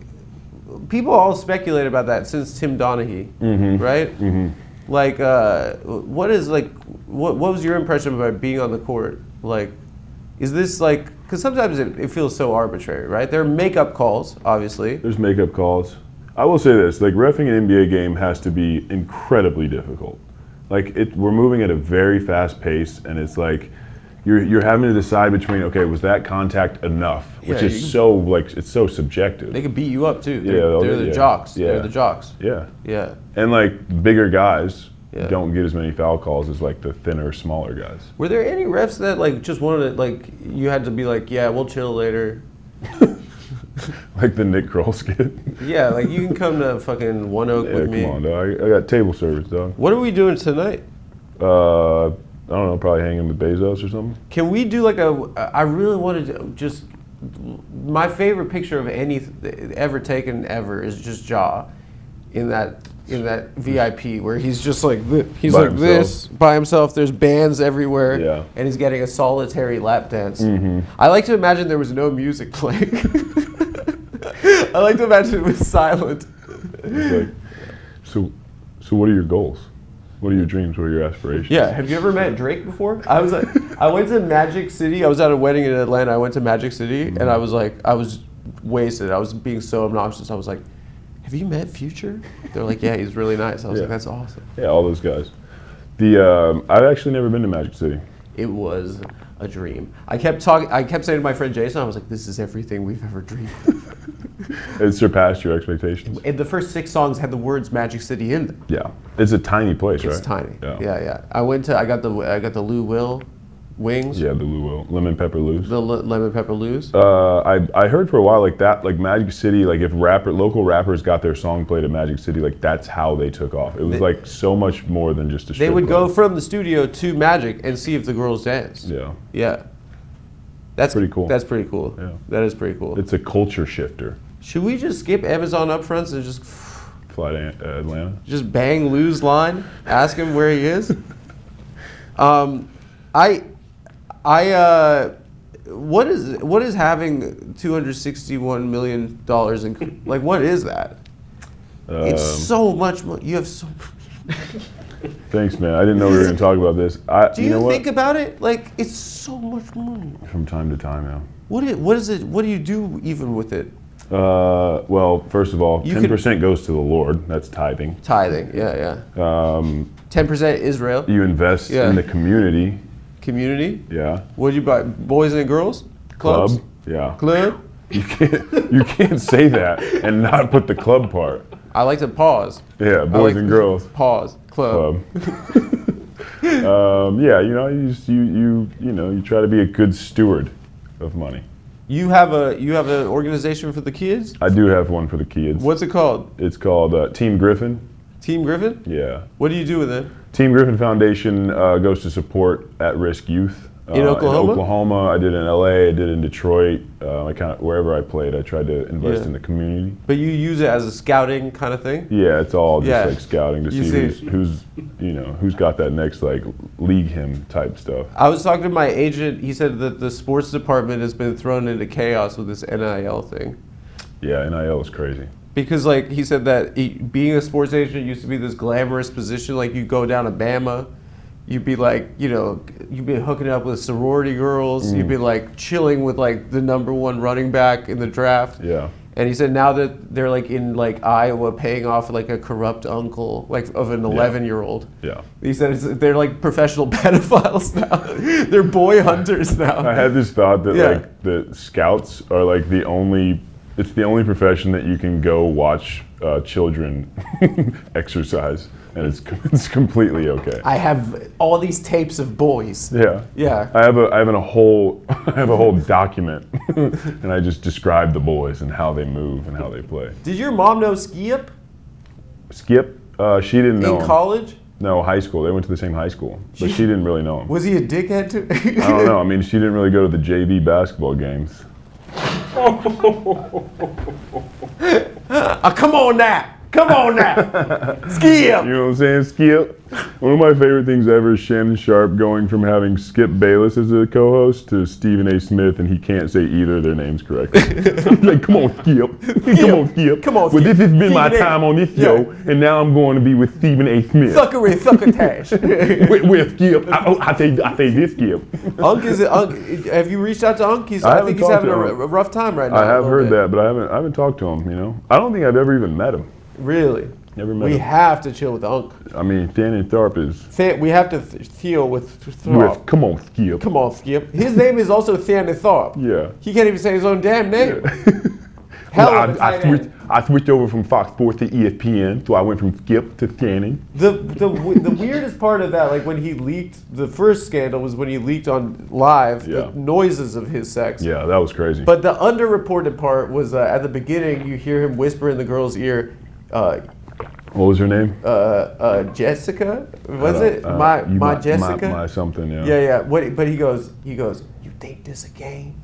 People all speculate about that since Tim Donaghy, right? Mm-hmm. Like, what was your impression about being on the court? Like, is this like? Because sometimes it feels so arbitrary, right? There are makeup calls, obviously. There's makeup calls. I will say this: like, reffing an NBA game has to be incredibly difficult. Like, we're moving at a very fast pace, and it's like you're having to decide between, okay, was that contact enough? Which is so like it's so subjective. They can beat you up too. Yeah, They're the yeah. jocks. Yeah. They're the jocks. Yeah. Yeah. And like bigger guys Yeah. don't get as many foul calls as like the thinner, smaller guys. Were there any refs that like just wanted to, like, you had to be like, yeah, we'll chill later? Like the Nick Kroll skit. Yeah, like you can come to fucking One Oak Yeah, with come me. on, dog. I got table service, dog. What are we doing tonight? I don't know, probably hanging with Bezos or something. Can we do like I really wanted to just, my favorite picture of any ever taken ever is just Ja in that VIP where he's just like he's By like himself. this by himself. There's bands everywhere, Yeah. and he's getting a solitary lap dance. I like to imagine there was no music playing. I like to imagine it was silent. It's like, so what are your goals? What are your dreams? What are your aspirations? Yeah, have you ever met Drake before? I went to Magic City. I was at a wedding in Atlanta. I went to Magic City, and I was wasted. I was being so obnoxious. I was like, have you met Future? They're like, yeah, he's really nice. I was like, that's awesome. Yeah, all those guys. I've actually never been to Magic City. It was a dream. I kept saying to my friend Jason, I was like, this is everything we've ever dreamed of. It surpassed your expectations. And the first 6 songs had the words Magic City in them. Yeah, it's a tiny place, right? It's tiny. Yeah. Yeah. I got the Lou Will wings. Yeah, the lemon pepper loose. The lemon pepper loose. I heard for a while like Magic City, like if local rappers got their song played at Magic City, like that's how they took off. It was like so much more than just a strip They would club. go from the studio to Magic and see if the girls danced. Yeah. Yeah. That's pretty cool. That's pretty cool. Yeah. That is pretty cool. It's a culture shifter. Should we just skip Amazon upfronts and just Fly to Atlanta. just bang Lou's line, ask him where he is? What is having $261 million in, like, what is that? It's so much money. You have so. Thanks, man. I didn't know we were going to talk about this. Do you know what? think about it? Like, it's so much money. From time to time, yeah. What is it? What do you do even with it? Well, first of all, You 10% goes to the Lord. That's tithing. Tithing, yeah. 10% Israel. You invest Yeah. in the community. Community. Yeah. What do you buy? Boys and girls? Clubs? Club. Yeah. Club? You can't say that and not put the club part. I like to pause. Yeah, boys and girls. Pause. Club. Yeah, you try to be a good steward of money. You have an organization for the kids? I do have one for the kids. What's it called? It's called Team Griffin. Team Griffin? Yeah. What do you do with it? Team Griffin Foundation goes to support at-risk youth. In Oklahoma? In Oklahoma, I did in LA, I did in Detroit. Wherever I played, I tried to invest in the community. But you use it as a scouting kind of thing? Yeah, it's all just Yeah. like scouting to You see who's got that next like league him type stuff. I was talking to my agent. He said that the sports department has been thrown into chaos with this NIL thing. Yeah, NIL is crazy. Because like he said that being a sports agent used to be this glamorous position. Like you go down to Bama, you'd be like, you'd be hooking up with sorority girls. You'd be like chilling with like the #1 running back in the draft. Yeah. And he said now that they're like in like Iowa paying off like a corrupt uncle like of an 11-year-old. Yeah. He said they're like professional pedophiles now. They're boy hunters now. I had this thought that Yeah. like the scouts are like it's the only profession that you can go watch children exercise, and it's completely okay. I have all these tapes of boys. Yeah. Yeah. I have a whole document, and I just describe the boys and how they move and how they play. Did your mom know Skip Skip, she didn't know in him. college? No, high school. They went to the same high school, but she didn't really know him. Was he a dickhead too? I don't know. I mean, she didn't really go to the JV basketball games. Come on now. Come on now. Skip. You know what I'm saying? Skip. One of my favorite things ever is Shannon Sharpe going from having Skip Bayless as a co-host to Stephen A. Smith, and he can't say either of their names correctly. He's like, come on, Skip. Come on, Skip. Come on, Well, this Skip. has been my Stephen A. time on this Yeah. show, and now I'm going to be with Stephen A. Smith. Succotash. with Skip. I say this Skip. Unk is it? Unk, have you reached out to Unk? I I haven't think he's talked having to a Unk. rough time right now. I a have little heard bit. that, but I haven't talked to him, I don't think I've ever even met him. Really? Never met We him. have to chill with Unk. I mean, Danny Tharp is We have to deal with Tharp. come on, Skip. Come on, Skip. His name is also Thanny Tharp. Yeah. He can't even say his own damn name. Hell of a tight end. I switched over from Fox Sports to ESPN, so I went from Skip to Shannon. The weirdest part of that, like when he leaked, the first scandal was when he leaked on live Yeah. the noises of his sex. Yeah, that was crazy. But the underreported part was at the beginning, you hear him whisper in the girl's ear, What was her name? Jessica? Was it? My Jessica? My something, yeah. Yeah. But he goes, you think this a game?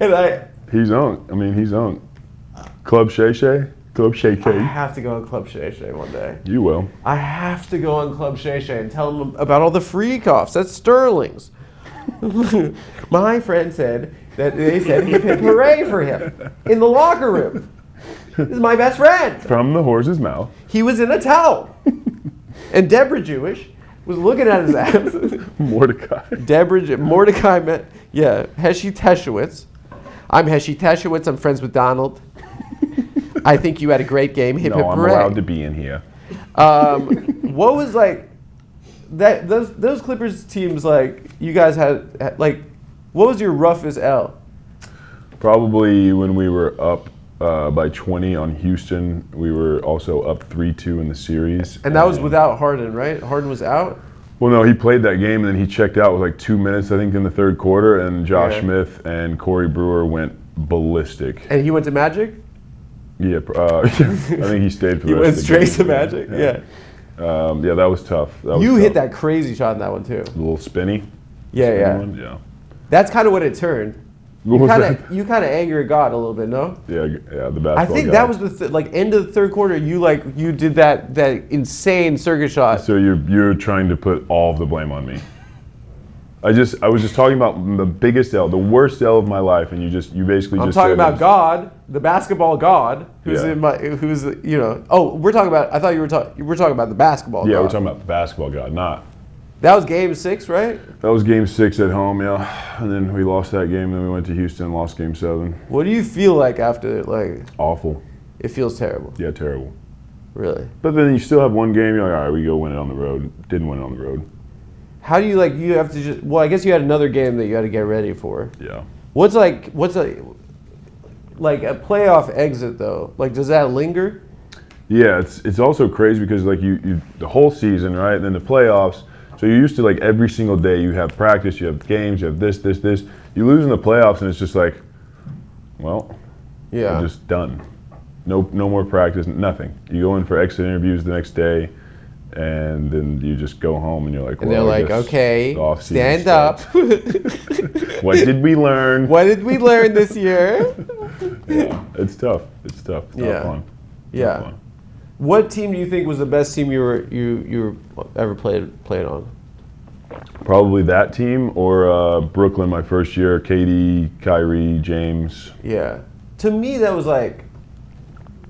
And He's on. He's on. Club Shay Shay? Club Shay I Shay? have to go on Club Shay Shay one day. You will. I have to go on Club Shay Shay and tell them about all the freak offs. That's Sterling's. My friend said that they said hip hip hooray for him in the locker room. This is my best friend. From the horse's mouth. He was in a towel. And Deborah Jewish was looking at his ass. Mordecai. Mordecai met, Heshi Teshowitz. I'm Heshi Teshowitz. I'm friends with Donald. I think you had a great game. Hip hip No, I'm hooray. allowed to be in here. What was like that? Those Clippers teams, like you guys had like, what was your roughest L? Probably when we were up by 20 on Houston. We were also up 3-2 in the series. And that was without Harden, right? Harden was out. Well, no, he played that game and then he checked out with like 2 minutes, I think, in the third quarter. And Josh Smith and Corey Brewer went ballistic. And he went to Magic. Yeah, I think he stayed for the He rest went of the straight game. to Magic. Yeah. Yeah, that was tough. You hit that crazy shot in that one too. A little spinny. Yeah. Yeah. That's kind of what it turned. What was that? You kind of angered God a little bit, no? Yeah, the basketball I think guy. that was the like end of the third quarter. You did that insane circuit shot. So you're trying to put all of the blame on me. I was just talking about the biggest L, the worst L of my life, and you basically I'm just talking said about it. God, the basketball God, who's Yeah. you know. Oh, we're talking about. I thought you were talking about the basketball. Yeah, God. we're talking about the basketball guy, not. That was Game 6, right? That was Game 6 at home, yeah, and then we lost that game. Then we went to Houston and lost Game 7. What do you feel like after? Like, Awful. it feels terrible. Yeah, terrible. Really. But then you still have one game. You're like, all right, we go win it on the road. Didn't win it on the road. How do you like? You have to just. Well, I guess you had another game that you had to get ready for. Yeah. What's a playoff exit though? Like, does that linger? Yeah, it's also crazy because like you the whole season, right? And then the playoffs. So you're used to like every single day you have practice, you have games, you have this. You lose in the playoffs and it's just like, well, Yeah. we're just done. No more practice, nothing. You go in for exit interviews the next day, and then you just go home and you're like, And well, they're I like, guess okay, the off-season stand up. starts. What did we learn? What did we learn this year? Yeah, it's tough. It's not Yeah. fun. Yeah. Not fun. What team do you think was the best team you were ever played on? Probably that team or Brooklyn my first year. KD, Kyrie, James. Yeah. To me, that was like,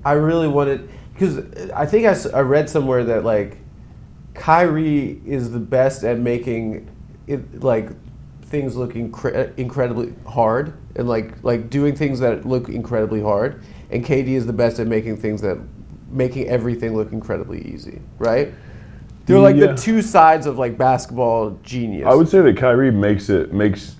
I really wanted, because I think I read somewhere that like, Kyrie is the best at making it like things look incredibly hard and like doing things that look incredibly hard, and KD is the best at making everything look incredibly easy, right? They're like Yeah. the two sides of like basketball genius. I would say that Kyrie makes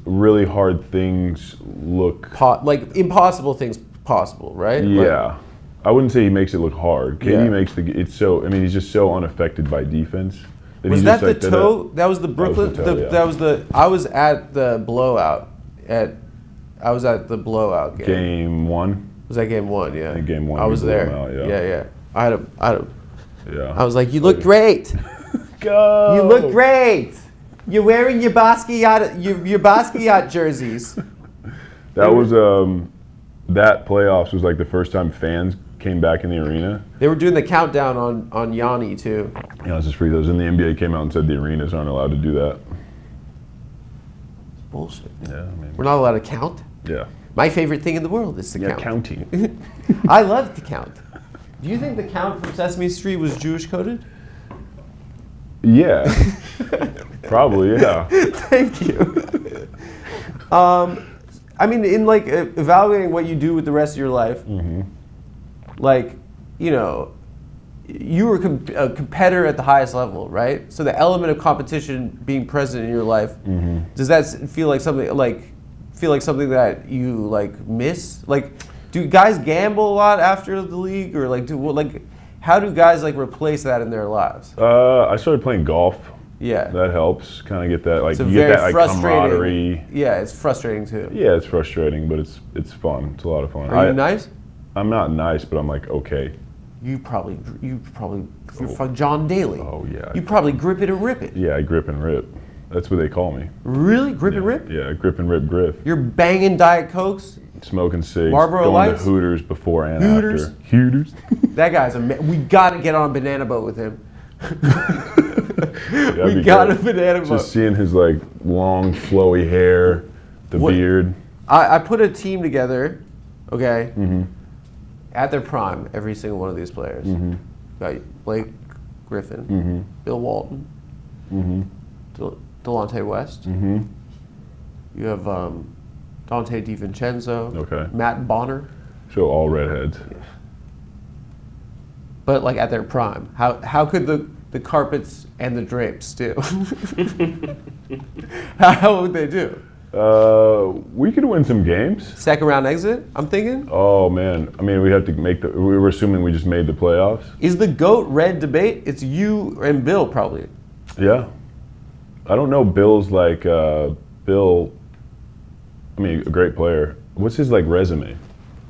really hard things look. Like impossible things possible, right? Yeah, I wouldn't say he makes it look hard. KD Yeah. makes it's so. I mean, he's just so unaffected by defense. Was he that just, the like, toe? That was the Brooklyn. toe, yeah. That was the. I was at the blowout. I was at the blowout game. Game 1. Was that game 1? Yeah. I think game 1 I we was blew there. them out, yeah. Yeah. I had a. Yeah. I was like, you look great. Go. You look great. You're wearing your Basquiat jerseys. That was that playoffs was like the first time fans came back in the arena. They were doing the countdown on Yanni too. Yeah, this is free. Those in the NBA came out and said the arenas aren't allowed to do that. Bullshit. Yeah, I mean, We're not allowed to count. yeah. My favorite thing in the world is to Yeah, count. counting. I love to count. Do you think the count from Sesame Street was Jewish coded? Yeah. Probably, yeah. Thank you. I mean, in like evaluating what you do with the rest of your life, like, you know, you were a competitor at the highest level, right? So the element of competition being present in your life, does that feel like something that you like miss? Like, do guys gamble a lot after the league, or like how do guys like replace that in their lives? I started playing golf. Yeah. That helps. Kind of get that, like, It's a you very get that, like, frustrating. camaraderie. Yeah, it's frustrating too. Yeah, it's frustrating, but it's fun. It's a lot of fun. Are you nice? I'm not nice, but I'm like, okay. You're from John Daly. Oh, yeah. You probably grip it and rip it. Yeah, I grip and rip. That's what they call me. Really? Grip and rip? Yeah, grip and rip griff. You're banging Diet Cokes? Smoking cigs. Marlboro going Lights? to Hooters before and Hooters? after. Hooters? That guy's we gotta get on a banana boat with him. That'd We be got great. a banana boat. Just seeing his, like, long, flowy hair, the What- beard. I put a team together, okay, at their prime, every single one of these players. Got Blake Griffin, Bill Walton, Delonte West. You have Dante DiVincenzo, Okay. Matt Bonner. So all redheads. But like at their prime. How could the carpets and the drapes do? How would they do? We could win some games. Second round exit, I'm thinking? Oh man, I mean we have to make we were assuming we just made the playoffs. Is the GOAT red debate? It's you and Bill probably. Yeah. I don't know Bill's like, Bill, I mean, a great player. What's his like resume?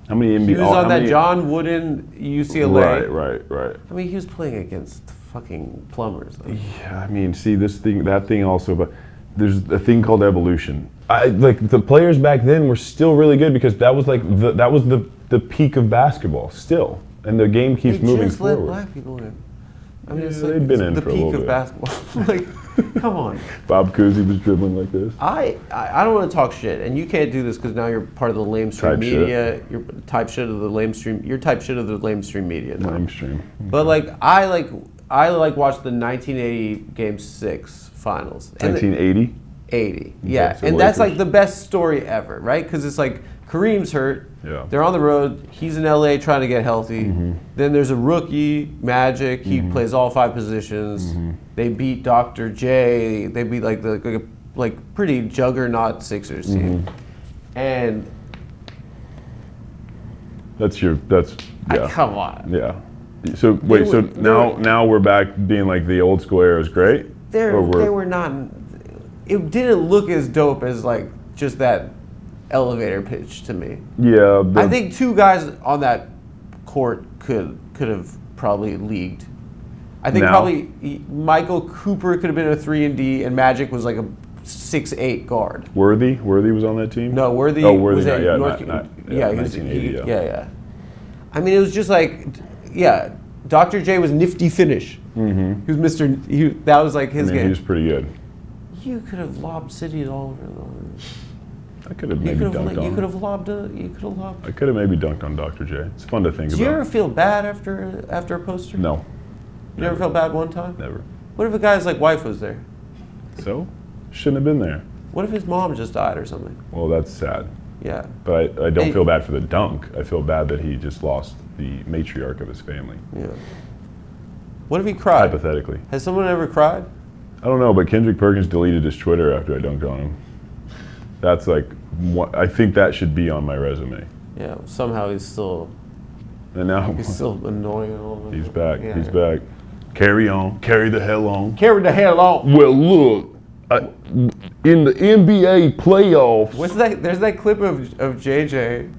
How many NBA? He was on that John Wooden UCLA. Right. I mean, he was playing against fucking plumbers. Though. Yeah, I mean, see that thing also, but there's a thing called evolution. Like the players back then were still really good because that was like the peak of basketball still, and the game keeps moving just let forward. black people in. I mean, Yeah, it's like they've been in the for a peak little of bit. basketball. Like, come on. Bob Cousy was dribbling like this. I don't want to talk shit, and you can't do this because now you're part of the lamestream Type shit. media. You're type shit of the lamestream. You're type shit of the lamestream media now. Mainstream. But like I watched the 1980 Game 6 finals. And 1980. 80, yeah, That's the and that's Lakers. like the best story ever, right? Because it's like Kareem's hurt. Yeah. They're on the road. He's in LA trying to get healthy. Mm-hmm. Then there's a rookie, Magic. He plays all 5 positions. Mm-hmm. They beat Dr. J. They beat like the pretty juggernaut Sixers team. Mm-hmm. And That's yeah. come on, Yeah. So wait, so now we're back being like the old school era is great? they were not. It didn't look as dope as like just that elevator pitch to me. Yeah. I think 2 guys on that court could have probably leagued. I think Now? probably Michael Cooper could have been a 3-and-D, and Magic was like a 6'8" guard. Worthy was on that team? No, Worthy. Oh, Worthy, was at yeah, North, he he was- 1980, yeah. I mean, it was just like, yeah. Dr. J was nifty finish. Mm-hmm. He was Mr. That was like his I mean, game. he was pretty good. You could have lobbed cities all over the. I could have You maybe could have. dunked on You him. could have lobbed a. You could have lobbed. I could have maybe dunked on Dr. J. It's fun to think Do about. you ever feel bad after a poster? No, You never felt bad one time? never. What if a guy's like wife was there? So, shouldn't have been there. What if his mom just died or something? Well, that's sad. Yeah. But I don't Hey. feel bad for the dunk. I feel bad that he just lost the matriarch of his family. Yeah. What if he cried? Hypothetically. Has someone ever cried? I don't know, but Kendrick Perkins deleted his Twitter after I dunked on him. That's like, I think that should be on my resume. Yeah. Somehow he's still And he's still annoying a little bit. he's back. Yeah. He's back. Carry on. Carry the hell on. Carry the hell on. Well, look, in the NBA playoffs. What's that? There's that clip of JJ.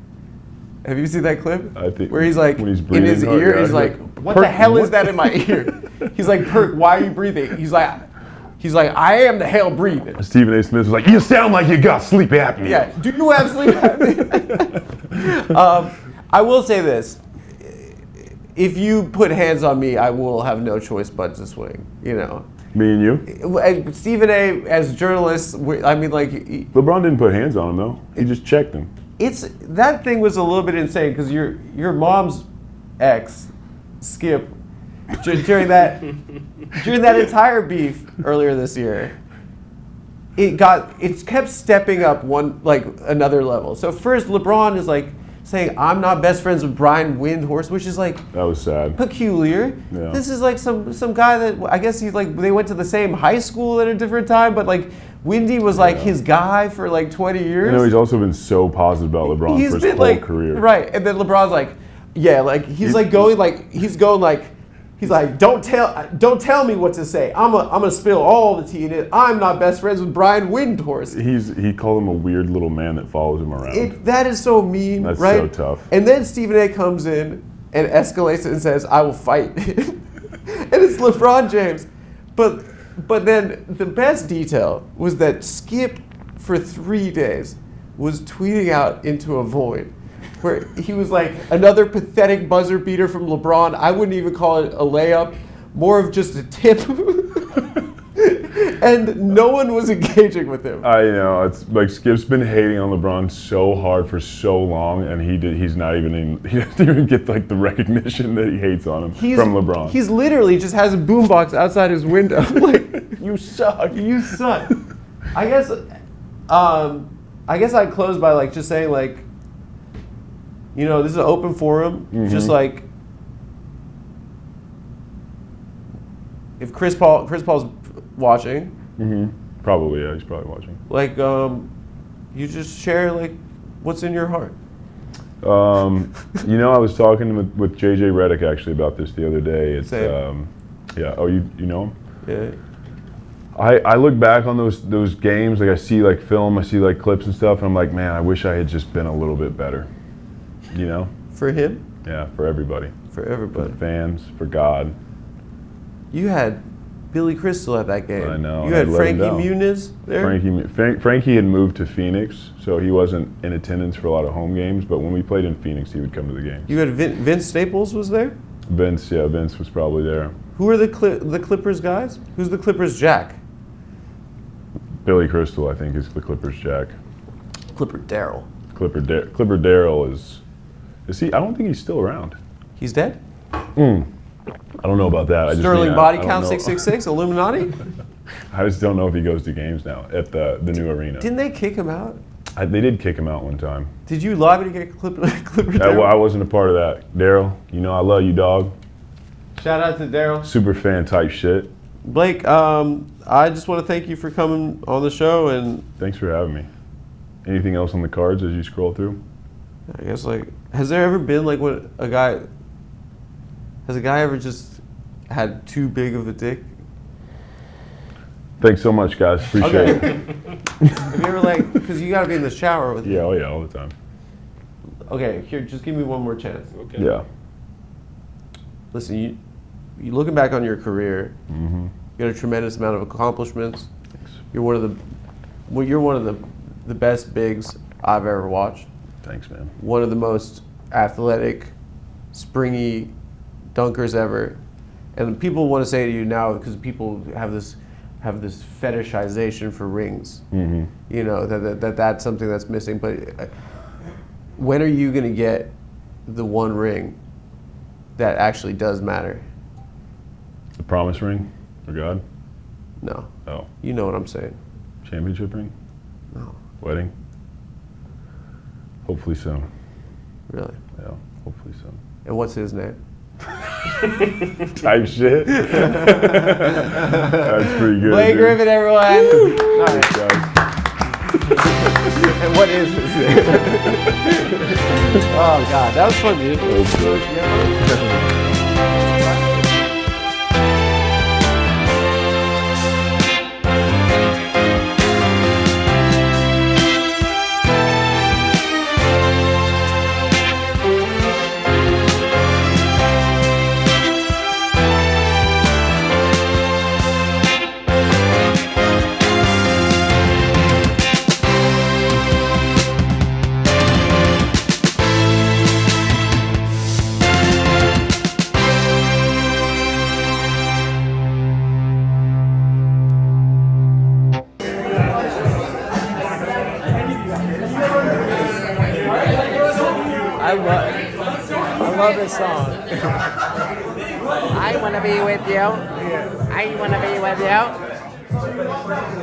Have you seen that clip? I think where he's like when he's in breathing his hard, ear. yeah, He's he's like, like, "What "Perk, the hell is what?" that in my ear?" He's like, "Perk, why are you breathing?" He's like, "I am the hell breathing." Stephen A. Smith was like, "You sound like you got sleep apnea." Yeah. Do you have sleep apnea? I will say this: if you put hands on me, I will have no choice but to swing. You know. Me and you. And Stephen A. as journalists, I mean, like, LeBron didn't put hands on him though. He just checked him. that thing was a little bit insane because your mom's ex, Skip, during that entire beef earlier this year, it kept stepping up another level. So first LeBron is like saying, "I'm not best friends with Brian Windhorst," which is like That was sad. peculiar. Yeah. This is like some guy that I guess he's like they went to the same high school at a different time, but like Windy was like his guy for like 20 years. You know, he's also been so positive about LeBron for his whole career. Right, and then LeBron's like, yeah, like he's like don't tell me what to say. I'm gonna spill all the tea in it. I'm not best friends with Brian Windhorst. He called him a weird little man that follows him around. That is so mean, That's right? so tough. And then Stephen A. comes in and escalates it and says, "I will fight." And it's LeBron James. But then the best detail was that Skip, for 3 days, was tweeting out into a void where he was like, another pathetic buzzer beater from LeBron. I wouldn't even call it a layup, more of just a tip. And no one was engaging with him. I know, it's like Skip's been hating on LeBron so hard for so long, and he doesn't even get like the recognition that he hates on him from LeBron. He's literally just has a boombox outside his window. Like, you suck. you suck. I guess I guess I'd close by like just saying like, you know, this is an open forum. Just like if Chris Paul's watching. Probably, yeah, he's probably watching. Like, you just share like what's in your heart. You know, I was talking with JJ Redick actually about this the other day. It's Same. yeah. Oh, you know him? Yeah. I look back on those games, like I see like film, I see like clips and stuff, and I'm like, man, I wish I had just been a little bit better. You know? For him? Yeah, for everybody. For For everybody. the fans, for God. You had Billy Crystal at that game. I know, You and had I let him Frankie down. Muniz there. Frankie had moved to Phoenix, so he wasn't in attendance for a lot of home games, but when we played in Phoenix, he would come to the games. You had Vince Staples was there. Vince was probably there. Who are the Clippers guys? Who's the Clippers Jack? Billy Crystal, I think, is the Clippers Jack. Clipper Daryl. Clipper Daryl is he? I don't think he's still around. He's dead? I don't know about that. I Sterling just body I don't count know. 666 Illuminati? I just don't know if he goes to games now at the new arena. Didn't they kick him out? They did kick him out one time. Did you lobby to get Clipper I Daryl? wasn't a part of that. Daryl, you know I love you, dog. Shout out to Daryl. Super fan type shit. Blake, I just want to thank you for coming on the show, and Thanks for having me. Anything else on the cards as you scroll through? I guess like, has there ever been like when has a guy ever just had too big of a dick? Thanks so much, guys. Appreciate it. Have you ever like, because you got to be in the shower with. Yeah, oh yeah, all the time. Okay, here, just give me one more chance. Okay. Yeah. Listen, you looking back on your career, Mm-hmm. you got a tremendous amount of accomplishments. You're one of the best bigs I've ever watched. Thanks, man. One of the most athletic, springy dunkers ever. And people want to say to you now, because people have this fetishization for rings. Mm-hmm. You know that's something that's missing. But when are you going to get the one ring that actually does matter? The promise ring for God? No. Oh. You know what I'm saying. Championship ring? No. Wedding? Hopefully soon. Really. Yeah, hopefully soon. And what's his name? Type shit. That's pretty good. Blake dude. Griffin, everyone. Thanks, guys. And what is his name? Oh God, that was fun, dude. That was good. I love this song. I want to be with you. I want to be with you.